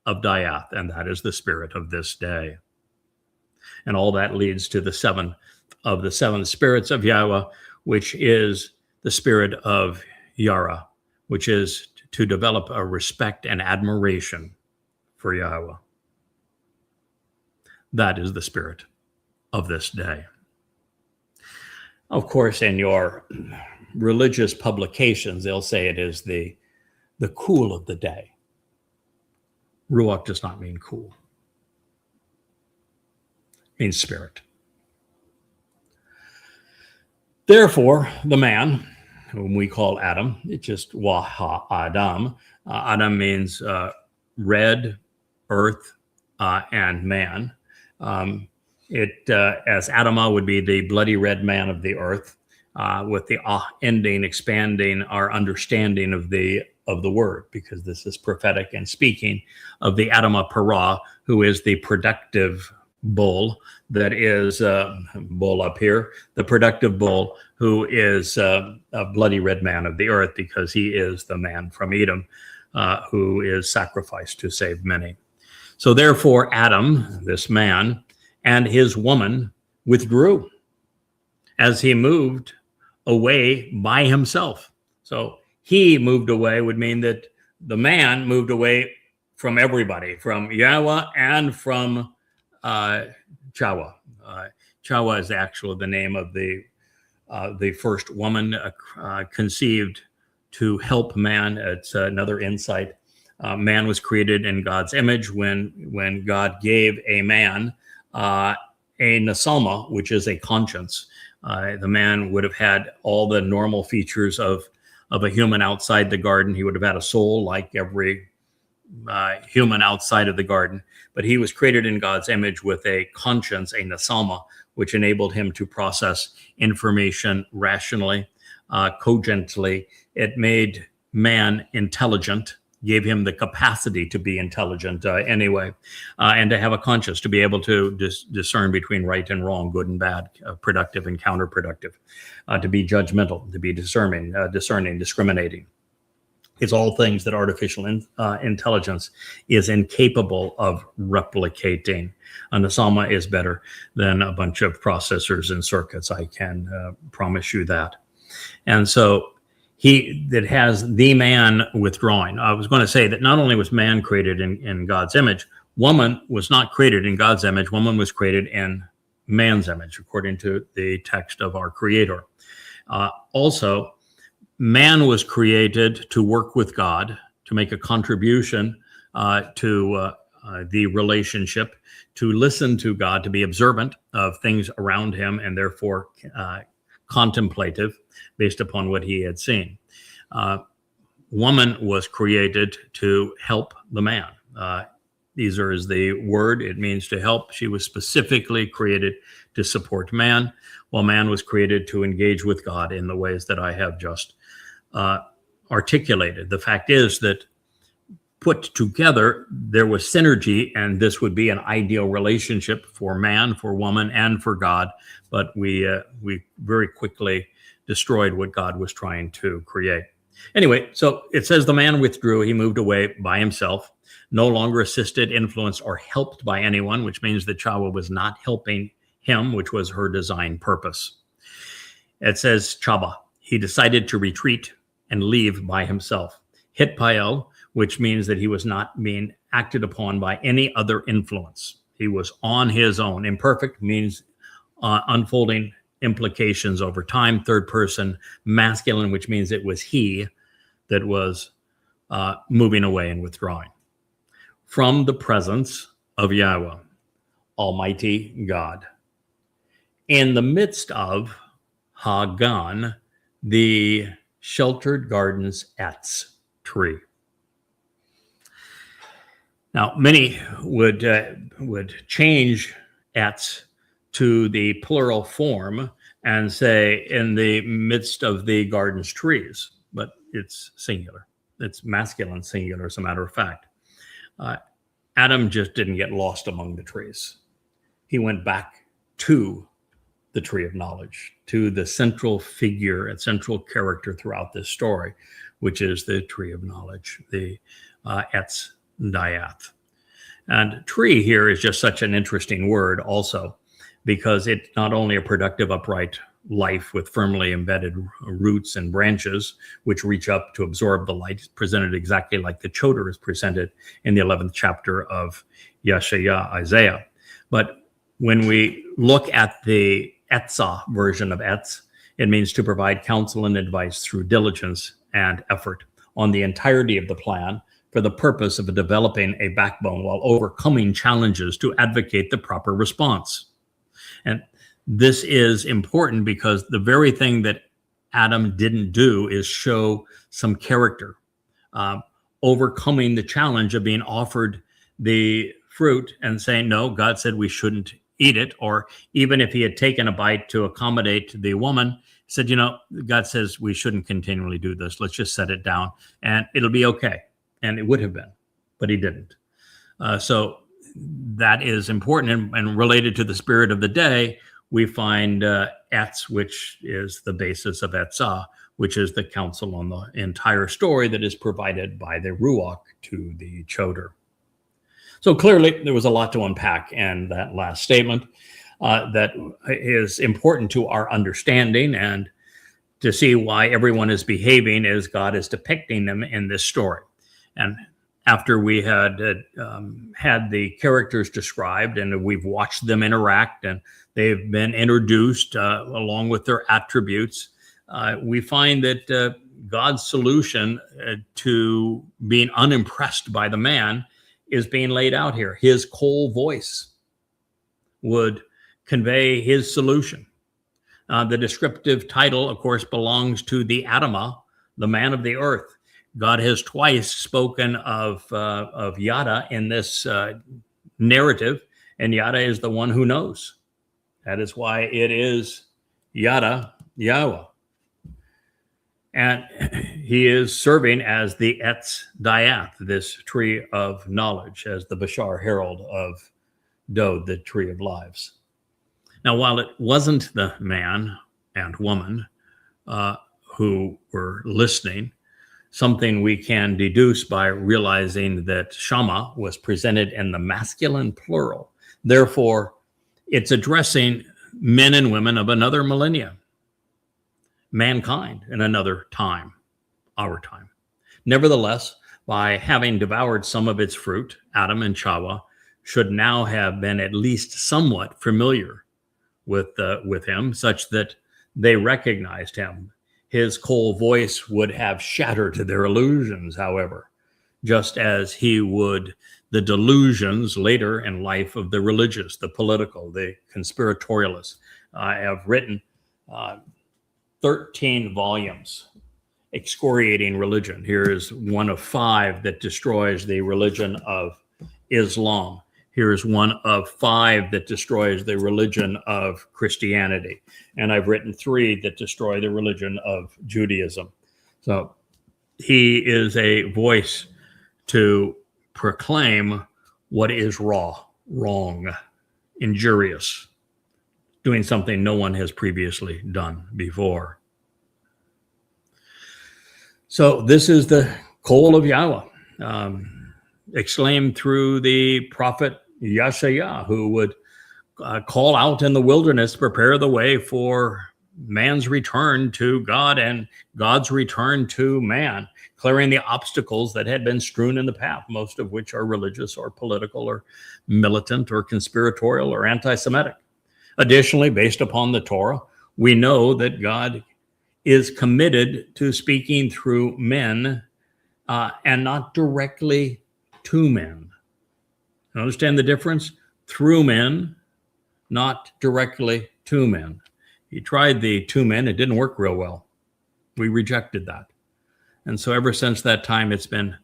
of Dayath, and that is the spirit of this day. And all that leads to the seven of the seven spirits of Yahweh, which is the spirit of Yara, which is to develop a respect and admiration for Yahweh. That is the spirit of this day. Of course, in your religious publications, they'll say it is the cool of the day. Ruach does not mean cool. It means spirit. Therefore, the man, whom we call Adam, it's just Waha Adam. Adam means red, earth, and man. As Adamah would be the bloody red man of the earth, with the ending expanding our understanding of the word, because this is prophetic and speaking of the Adamah Parah, who is the productive bull that is bull up here, the productive bull who is a bloody red man of the earth, because he is the man from Edom who is sacrificed to save many. So therefore, Adam, this man, and his woman withdrew as he moved away by himself. So he moved away would mean that the man moved away from everybody, from Yahweh and from Chawa. Chawa is actually the name of the first woman conceived to help man. It's another insight. Man was created in God's image. When God gave a man a nasalma, which is a conscience, the man would have had all the normal features of a human outside the garden. He would have had a soul like every human outside of the garden, but he was created in God's image with a conscience, a nasalma, which enabled him to process information rationally, cogently. It made man intelligent, gave him the capacity to be intelligent anyway, and to have a conscience, to be able to discern between right and wrong, good and bad, productive and counterproductive, to be judgmental, to be discerning, discriminating. It's all things that artificial intelligence is incapable of replicating. And the Nasalma is better than a bunch of processors and circuits. I can promise you that. And so that has the man withdrawing. I was going to say that not only was man created in God's image, woman was not created in God's image. Woman was created in man's image, according to the text of our Creator. Also, man was created to work with God, to make a contribution to the relationship, to listen to God, to be observant of things around him, and therefore contemplative based upon what he had seen. Woman was created to help the man. These is the word. It means to help. She was specifically created to support man, while man was created to engage with God in the ways that I have just articulated. The fact is that put together, there was synergy, and this would be an ideal relationship for man, for woman, and for God. But we very quickly destroyed what God was trying to create. Anyway, so it says the man withdrew. He moved away by himself, no longer assisted, influenced, or helped by anyone, which means that Chawa was not helping him, which was her design purpose. It says Chaba, he decided to retreat and leave by himself. Hitpael, which means that he was not being acted upon by any other influence. He was on his own. Imperfect means unfolding implications over time. Third person masculine, which means it was he that was moving away and withdrawing from the presence of Yahweh, Almighty God, in the midst of Hagan, the sheltered gardens Etz tree. Now, many would change Etz to the plural form and say in the midst of the garden's trees, but it's singular. It's masculine singular, as a matter of fact. Adam just didn't get lost among the trees. He went back to the tree of knowledge, to the central figure and central character throughout this story, which is the tree of knowledge, the Etz Dayath. And tree here is just such an interesting word also, because it's not only a productive, upright life with firmly embedded roots and branches, which reach up to absorb the light, presented exactly like the Choder is presented in the 11th chapter of Yeshaya, Isaiah. But when we look at the Etzah version of Etz, it means to provide counsel and advice through diligence and effort on the entirety of the plan for the purpose of developing a backbone while overcoming challenges to advocate the proper response. And this is important because the very thing that Adam didn't do is show some character, overcoming the challenge of being offered the fruit and saying, no, God said we shouldn't eat it. Or even if he had taken a bite to accommodate the woman, said, God says we shouldn't continually do this. Let's just set it down and it'll be okay. And it would have been, but he didn't. So that is important and related to the spirit of the day. We find Etz, which is the basis of Etzah, which is the counsel on the entire story that is provided by the Ruach to the Choder. So clearly there was a lot to unpack in that last statement that is important to our understanding and to see why everyone is behaving as God is depicting them in this story. And after we had had the characters described and we've watched them interact and they've been introduced along with their attributes, we find that God's solution to being unimpressed by the man is being laid out here. His cold voice would convey his solution. The descriptive title, of course, belongs to the Adamah, the man of the earth. God has twice spoken of Yada in this narrative, and Yada is the one who knows. That is why it is Yada, Yahweh. And he is serving as the Etz Dayath, this tree of knowledge, as the Bashar herald of Dod, the tree of lives. Now, while it wasn't the man and woman who were listening, something we can deduce by realizing that Shama was presented in the masculine plural. Therefore, it's addressing men and women of another millennia, mankind in another time, our time. Nevertheless, by having devoured some of its fruit, Adam and Chawa should now have been at least somewhat familiar with him, such that they recognized him. His cold voice would have shattered their illusions, however, just as he would the delusions later in life of the religious, the political, the conspiratorialists. I have written 13 volumes excoriating religion. Here is one of 5 that destroys the religion of Islam. Here is one of 5 that destroys the religion of Christianity. And I've written 3 that destroy the religion of Judaism. So he is a voice to proclaim what is wrong, injurious, doing something no one has previously done before. So this is the call of Yahweh, exclaimed through the prophet Yeshaya, who would call out in the wilderness, prepare the way for man's return to God and God's return to man, clearing the obstacles that had been strewn in the path, most of which are religious or political or militant or conspiratorial or anti-Semitic. Additionally, based upon the Torah, we know that God is committed to speaking through men and not directly to men. Understand the difference? Through men, not directly to men. He tried the to men. It didn't work real well. We rejected that. And so ever since that time, it's been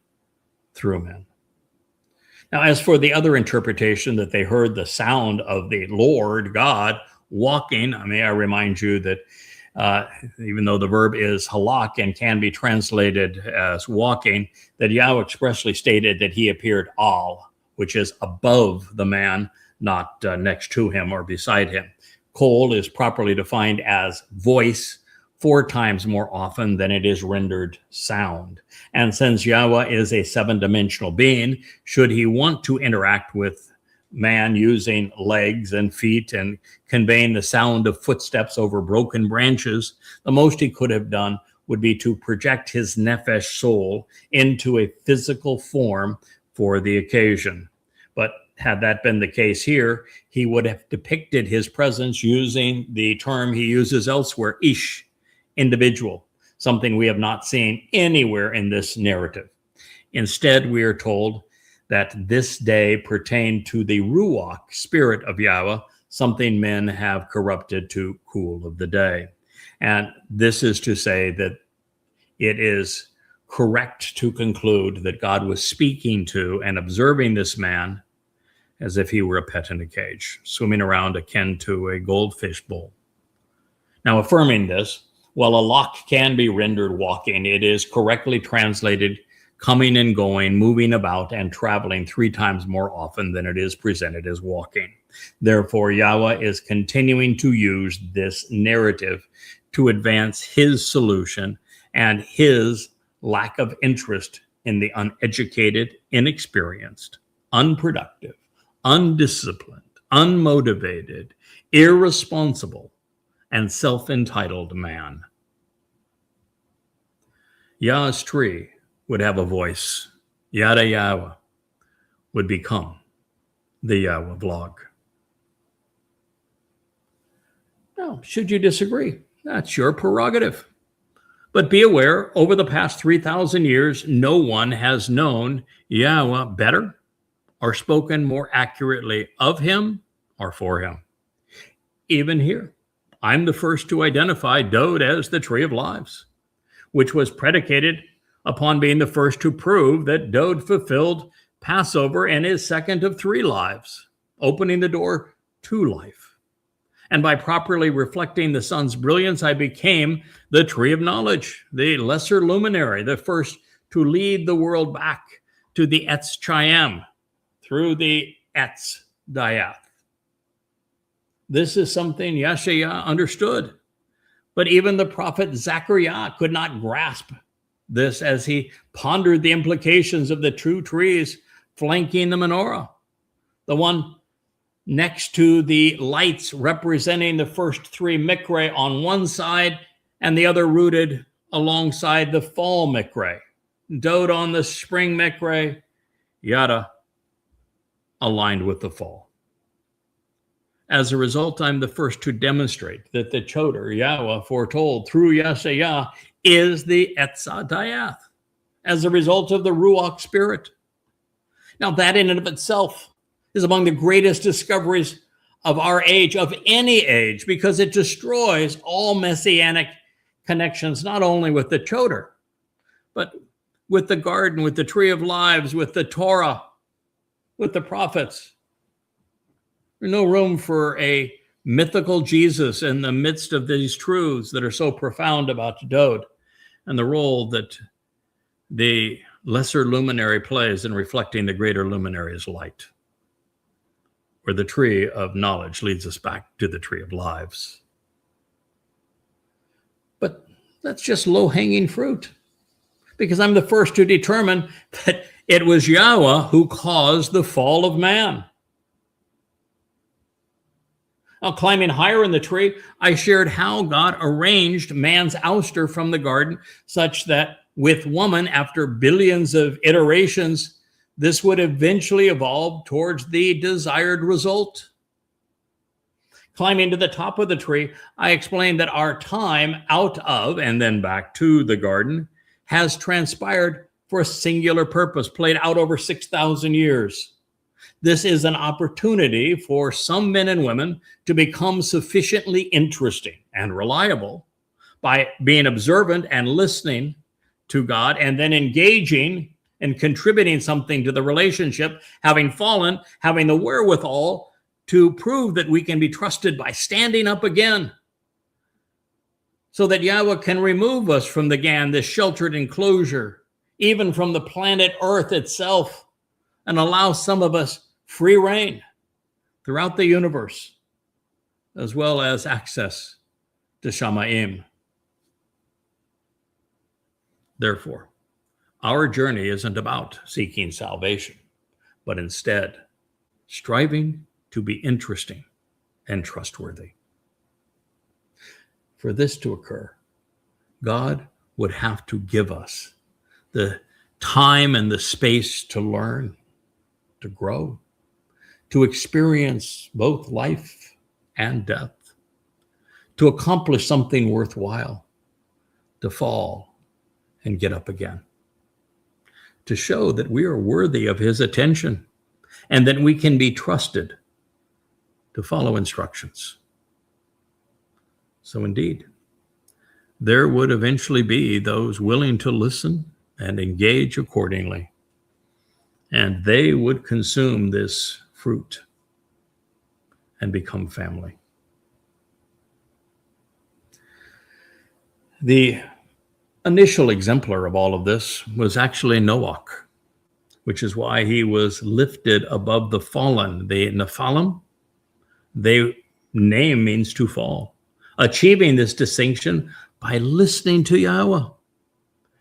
through men. Now, as for the other interpretation that they heard the sound of the Lord God walking, I remind you that even though the verb is halak and can be translated as walking, that Yahweh expressly stated that he appeared al, which is above the man, not next to him or beside him. Kol is properly defined as voice 4 times more often than it is rendered sound. And since Yahweh is a 7-dimensional being, should he want to interact with man using legs and feet and conveying the sound of footsteps over broken branches, the most he could have done would be to project his nephesh soul into a physical form for the occasion. But had that been the case here, he would have depicted his presence using the term he uses elsewhere, ish, individual, something we have not seen anywhere in this narrative. Instead, we are told that this day pertained to the Ruach, spirit of Yahweh, something men have corrupted to cool of the day. And this is to say that it is correct to conclude that God was speaking to and observing this man as if he were a pet in a cage, swimming around akin to a goldfish bowl. Now, affirming this, while a lock can be rendered walking, it is correctly translated coming and going, moving about, and traveling 3 times more often than it is presented as walking. Therefore, Yahweh is continuing to use this narrative to advance his solution and his lack of interest in the uneducated, inexperienced, unproductive, undisciplined, unmotivated, irresponsible, and self-entitled man. Yah's tree would have a voice. Yada Yahweh would become the Yahweh vlog. Now, should you disagree, that's your prerogative. But be aware, over the past 3,000 years, no one has known Yahweh better or spoken more accurately of him or for him. Even here, I'm the first to identify Dode as the Tree of Lives, which was predicated upon being the first to prove that Dode fulfilled Passover and is second of 3 lives, opening the door to life. And by properly reflecting the sun's brilliance, I became the Tree of Knowledge, the lesser luminary, the first to lead the world back to the Etz Chaim through the Etz Dayath. This is something Yeshaya understood, but even the prophet Zechariah could not grasp this as he pondered the implications of the 2 trees flanking the menorah, the one next to the lights representing the first 3 mikre on one side and the other rooted alongside the fall mikre. Dode on the spring mikre, yada, aligned with the fall. As a result, I'm the first to demonstrate that the Choder, Yahweh, foretold through Yeshayah, is the Etzah Dayath, as a result of the Ruach Spirit. Now, that in and of itself is among the greatest discoveries of our age, of any age, because it destroys all messianic connections, not only with the Choder, but with the garden, with the tree of lives, with the Torah, with the prophets. There's no room for a mythical Jesus in the midst of these truths that are so profound about Dode and the role that the lesser luminary plays in reflecting the greater luminary's light, where the tree of knowledge leads us back to the tree of lives. But that's just low-hanging fruit, because I'm the first to determine that it was Yahweh who caused the fall of man. Now, climbing higher in the tree, I shared how God arranged man's ouster from the garden such that with woman, after billions of iterations, this would eventually evolve towards the desired result. Climbing to the top of the tree, I explained that our time out of and then back to the garden has transpired for a singular purpose, played out over 6,000 years. This is an opportunity for some men and women to become sufficiently interesting and reliable by being observant and listening to God, and then engaging and contributing something to the relationship, having fallen, having the wherewithal to prove that we can be trusted by standing up again, so that Yahweh can remove us from the Gan, this sheltered enclosure, even from the planet Earth itself, and allow some of us free reign throughout the universe, as well as access to Shamayim. Therefore, our journey isn't about seeking salvation, but instead striving to be interesting and trustworthy. For this to occur, God would have to give us the time and the space to learn, to grow, to experience both life and death, to accomplish something worthwhile, to fall and get up again, to show that we are worthy of his attention and that we can be trusted to follow instructions. So indeed, there would eventually be those willing to listen and engage accordingly, and they would consume this fruit and become family. The initial exemplar of all of this was actually Noach, which is why he was lifted above the fallen. The Nephilim, their name means to fall, achieving this distinction by listening to Yahweh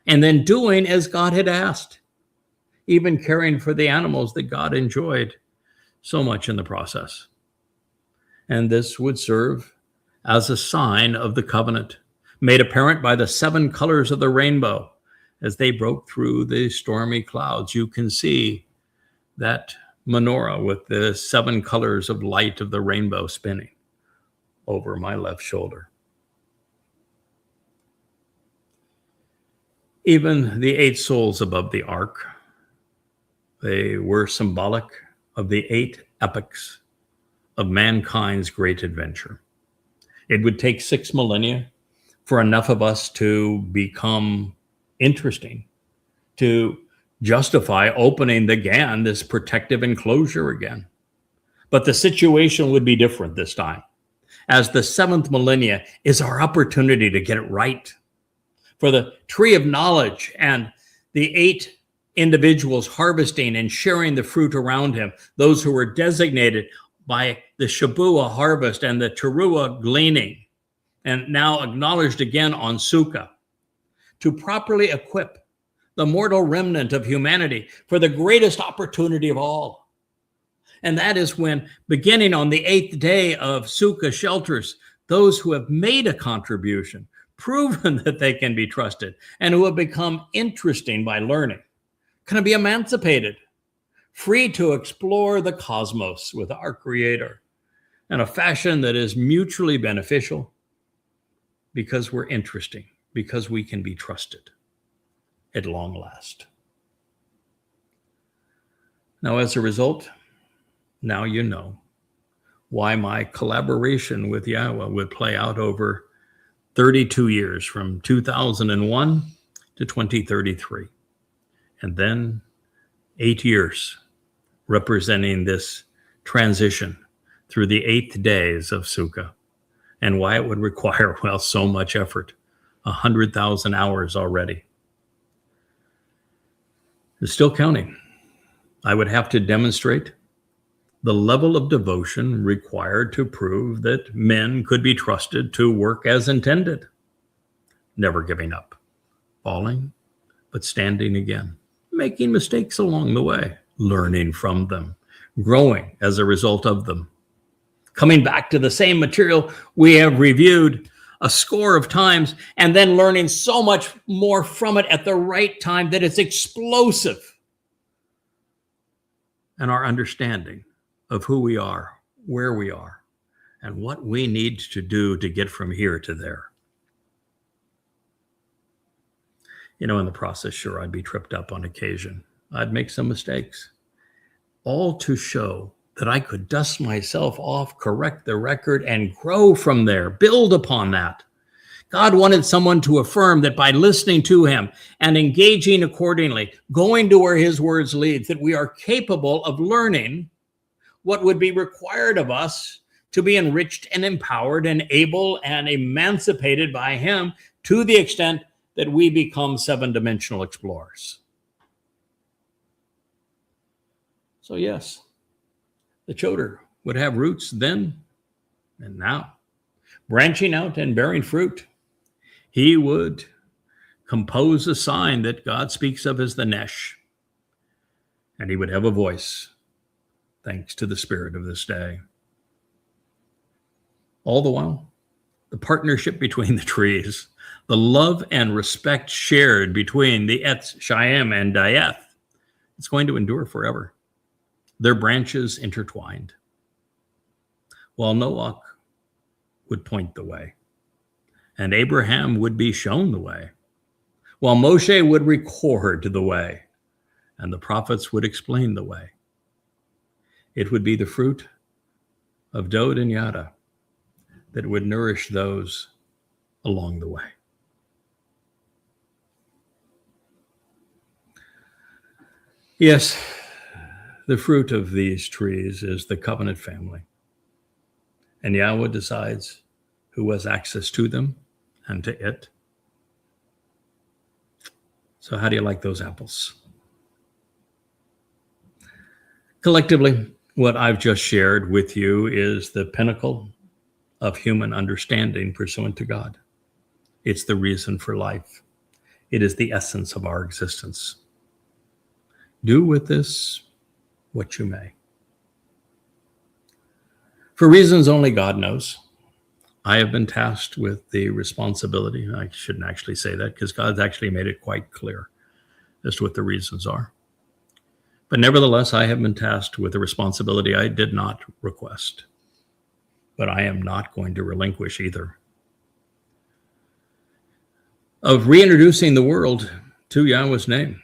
and then doing as God had asked, even caring for the animals that God enjoyed so much in the process. And this would serve as a sign of the covenant, made apparent by the 7 colors of the rainbow. As they broke through the stormy clouds, you can see that menorah with the 7 colors of light of the rainbow spinning over my left shoulder. Even the 8 souls above the ark, they were symbolic of the 8 epochs of mankind's great adventure. It would take 6 millennia for enough of us to become interesting, to justify opening the Gan, this protective enclosure again. But the situation would be different this time, as the 7th millennia is our opportunity to get it right. For the tree of knowledge and the 8 individuals harvesting and sharing the fruit around him, those who were designated by the Shabuah harvest and the Teruah gleaning, and now acknowledged again on Sukkah, to properly equip the mortal remnant of humanity for the greatest opportunity of all. And that is when, beginning on the 8th day of Sukkah shelters, those who have made a contribution, proven that they can be trusted, and who have become interesting by learning, can be emancipated, free to explore the cosmos with our Creator, in a fashion that is mutually beneficial because we're interesting, because we can be trusted at long last. Now, as a result, now you know why my collaboration with Yahweh would play out over 32 years from 2001 to 2033. And then 8 years representing this transition through the 8th days of Sukkah, and why it would require, well, so much effort, 100,000 hours already. It's still counting. I would have to demonstrate the level of devotion required to prove that men could be trusted to work as intended, never giving up, falling, but standing again, making mistakes along the way, learning from them, growing as a result of them, coming back to the same material we have reviewed a score of times, and then learning so much more from it at the right time that it's explosive. And our understanding of who we are, where we are, and what we need to do to get from here to there. You know, in the process, sure, I'd be tripped up on occasion. I'd make some mistakes, all to show that I could dust myself off, correct the record, and grow from there, build upon that. God wanted someone to affirm that by listening to him and engaging accordingly, going to where his words lead, that we are capable of learning what would be required of us to be enriched and empowered and able and emancipated by him to the extent that we become seven-dimensional explorers. So yes, the Choder would have roots then and now, branching out and bearing fruit. He would compose a sign that God speaks of as the Nesh, and he would have a voice, thanks to the spirit of this day. All the while, the partnership between the trees, the love and respect shared between the Etz, Chaim, and Dayeth, it's going to endure forever. Their branches intertwined. While Noach would point the way, and Abraham would be shown the way, while Moshe would record the way, and the prophets would explain the way. It would be the fruit of Dod and Yada that would nourish those along the way. Yes, the fruit of these trees is the covenant family. And Yahweh decides who has access to them and to it. So how do you like those apples? Collectively, what I've just shared with you is the pinnacle of human understanding pursuant to God. It's the reason for life. It is the essence of our existence. Do with this what you may. For reasons only God knows, I have been tasked with the responsibility. I shouldn't actually say that because God's actually made it quite clear as to what the reasons are. But nevertheless, I have been tasked with a responsibility I did not request, but I am not going to relinquish either, of reintroducing the world to Yahweh's name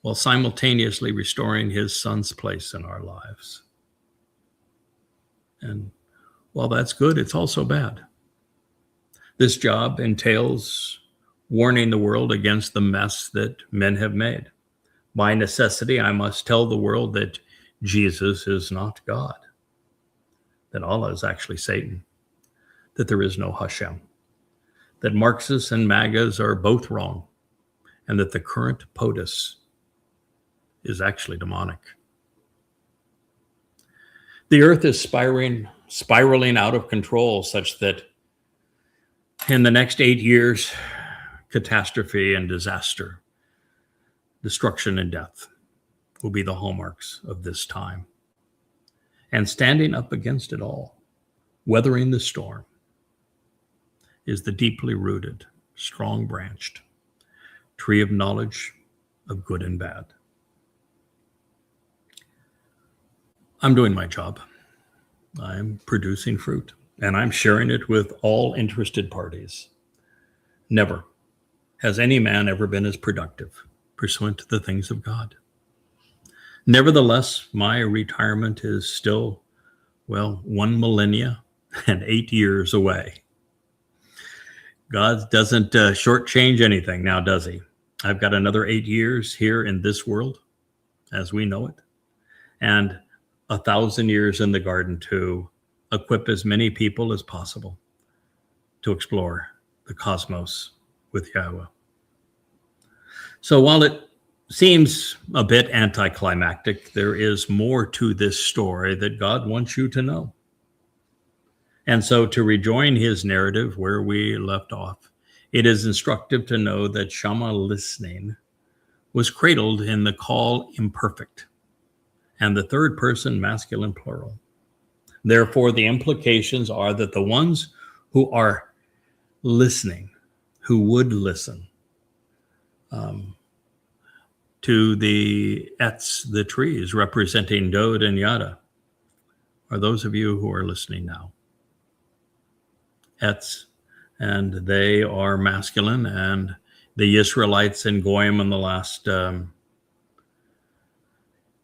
while simultaneously restoring his son's place in our lives. And while that's good, it's also bad. This job entails warning the world against the mess that men have made. By necessity, I must tell the world that Jesus is not God, that Allah is actually Satan, that there is no Hashem, that Marxists and MAGAs are both wrong, and that the current POTUS is actually demonic. The earth is spiraling out of control such that in the next 8 years, catastrophe and disaster, destruction and death will be the hallmarks of this time. And standing up against it all, weathering the storm, is the deeply rooted, strong branched tree of knowledge of good and bad. I'm doing my job. I'm producing fruit, and I'm sharing it with all interested parties. Never has any man ever been as productive pursuant to the things of God. Nevertheless, my retirement is still, 1 millennia and 8 years away. God doesn't shortchange anything now, does he? I've got another 8 years here in this world as we know it, and 1,000 years in the garden to equip as many people as possible to explore the cosmos with Yahweh. So while it seems a bit anticlimactic, there is more to this story that God wants you to know. And so to rejoin his narrative where we left off, it is instructive to know that Shammah listening was cradled in the call imperfect and the third person masculine plural. Therefore, the implications are that the ones who are listening, who would listen to the Etz, the trees representing Dod and Yada, are those of you who are listening now. Etz, and they are masculine, and the Israelites and Goyim in the last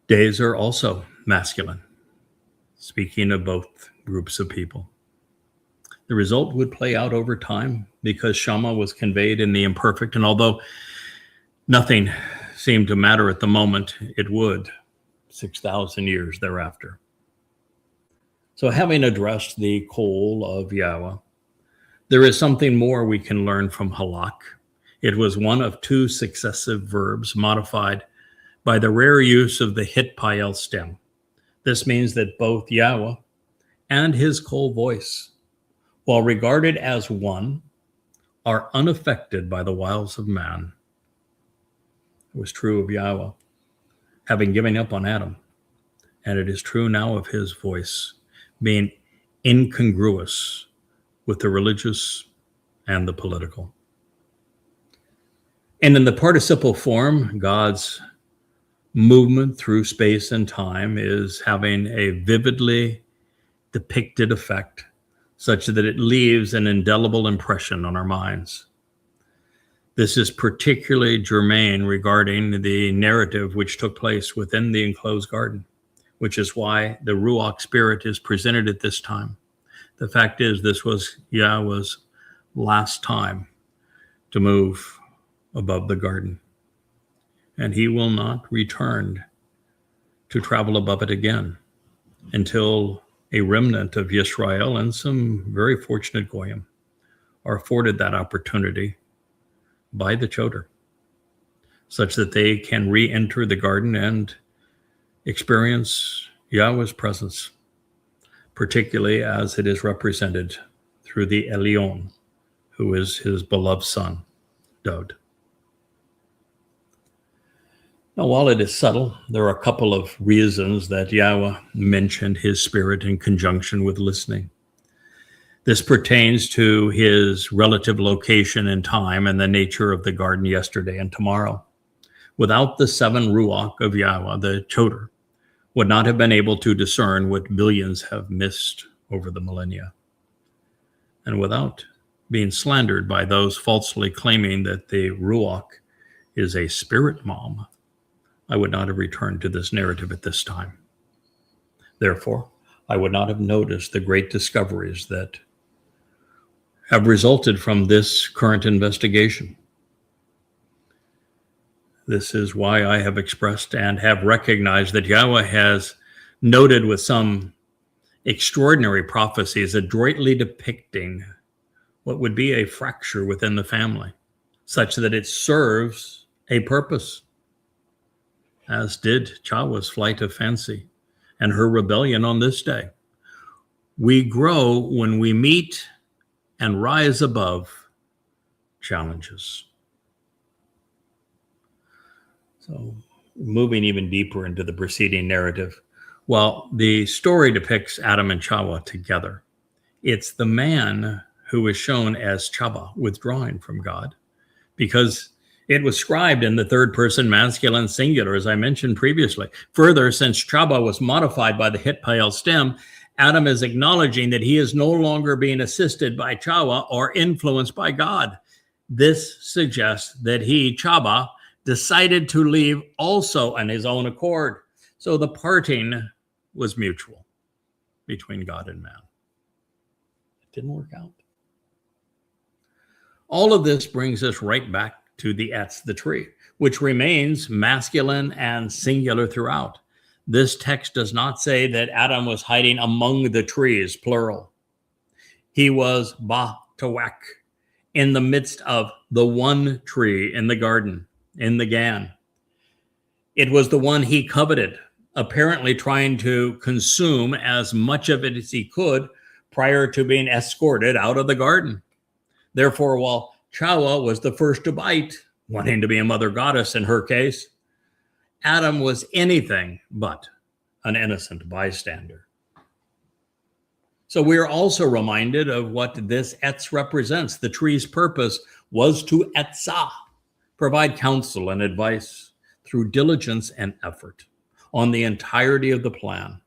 days are also masculine, speaking of both groups of people. The result would play out over time because Shammah was conveyed in the imperfect, and although nothing seemed to matter at the moment, it would 6,000 years thereafter. So having addressed the call of Yahweh, there is something more we can learn from halak. It was one of two successive verbs modified by the rare use of the hitpael stem. This means that both Yahweh and his call voice, while regarded as one, are unaffected by the wiles of man. It was true of Yahweh, having given up on Adam, and it is true now of his voice being incongruous with the religious and the political. And in the participle form, God's movement through space and time is having a vividly depicted effect such that it leaves an indelible impression on our minds. This is particularly germane regarding the narrative which took place within the enclosed garden, which is why the Ruach spirit is presented at this time. The fact is, this was Yahweh's last time to move above the garden, and he will not return to travel above it again until a remnant of Yisrael and some very fortunate Goyim are afforded that opportunity by the Choder, such that they can re-enter the garden and experience Yahweh's presence, particularly as it is represented through the Elyon, who is his beloved son, Dod. Now, while it is subtle, there are a couple of reasons that Yahweh mentioned his spirit in conjunction with listening. This pertains to his relative location in time and the nature of the garden yesterday and tomorrow. Without the 7 Ruach of Yahweh, the Choder would not have been able to discern what billions have missed over the millennia. And without being slandered by those falsely claiming that the Ruach is a spirit mom, I would not have returned to this narrative at this time. Therefore, I would not have noticed the great discoveries that have resulted from this current investigation. This is why I have expressed and have recognized that Yahweh has noted with some extraordinary prophecies adroitly depicting what would be a fracture within the family, such that it serves a purpose, as did Chawah's flight of fancy and her rebellion on this day. We grow when we meet and rise above challenges. So, moving even deeper into the preceding narrative, while the story depicts Adam and Chawah together, it's the man who is shown as Chaba, withdrawing from God, because it was scribed in the third person masculine singular, as I mentioned previously. Further, since Chaba was modified by the hitpael stem, Adam is acknowledging that he is no longer being assisted by Chawa or influenced by God. This suggests that he, Chaba, decided to leave also on his own accord. So the parting was mutual between God and man. It didn't work out. All of this brings us right back to the Etz, the tree, which remains masculine and singular throughout. This text does not say that Adam was hiding among the trees, plural. He was ba-tawak, in the midst of the one tree in the garden, in the Gan. It was the one he coveted, apparently trying to consume as much of it as he could prior to being escorted out of the garden. Therefore, while Chawa was the first to bite, wanting to be a mother goddess in her case, Adam was anything but an innocent bystander. So we are also reminded of what this Etz represents. The tree's purpose was to etzah, provide counsel and advice through diligence and effort on the entirety of the plan,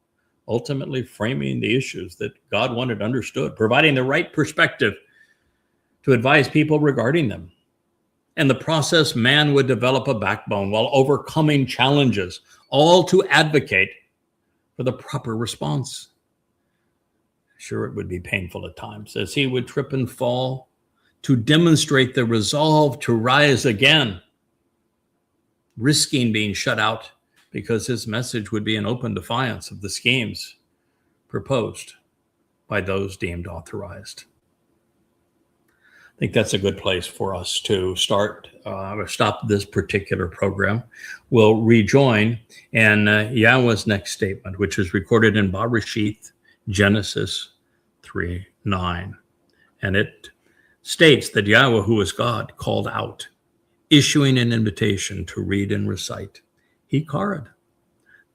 ultimately framing the issues that God wanted understood, providing the right perspective to advise people regarding them. In the process, man would develop a backbone while overcoming challenges, all to advocate for the proper response. Sure, it would be painful at times, as he would trip and fall to demonstrate the resolve to rise again, risking being shut out because his message would be an open defiance of the schemes proposed by those deemed authorized. I think that's a good place for us to start or stop this particular program. We'll rejoin in Yahweh's next statement, which is recorded in Bereshith, Genesis 3:9. And it states that Yahweh, who is God, called out, issuing an invitation to read and recite. He kared,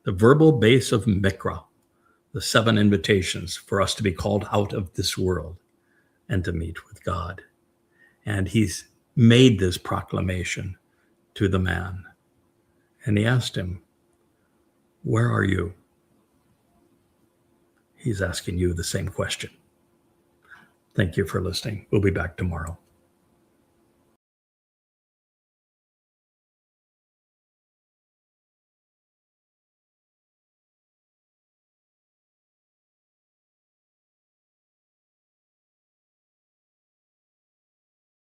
the verbal base of Mikra, the 7 invitations for us to be called out of this world and to meet with God. And he's made this proclamation to the man. And he asked him, where are you? He's asking you the same question. Thank you for listening. We'll be back tomorrow.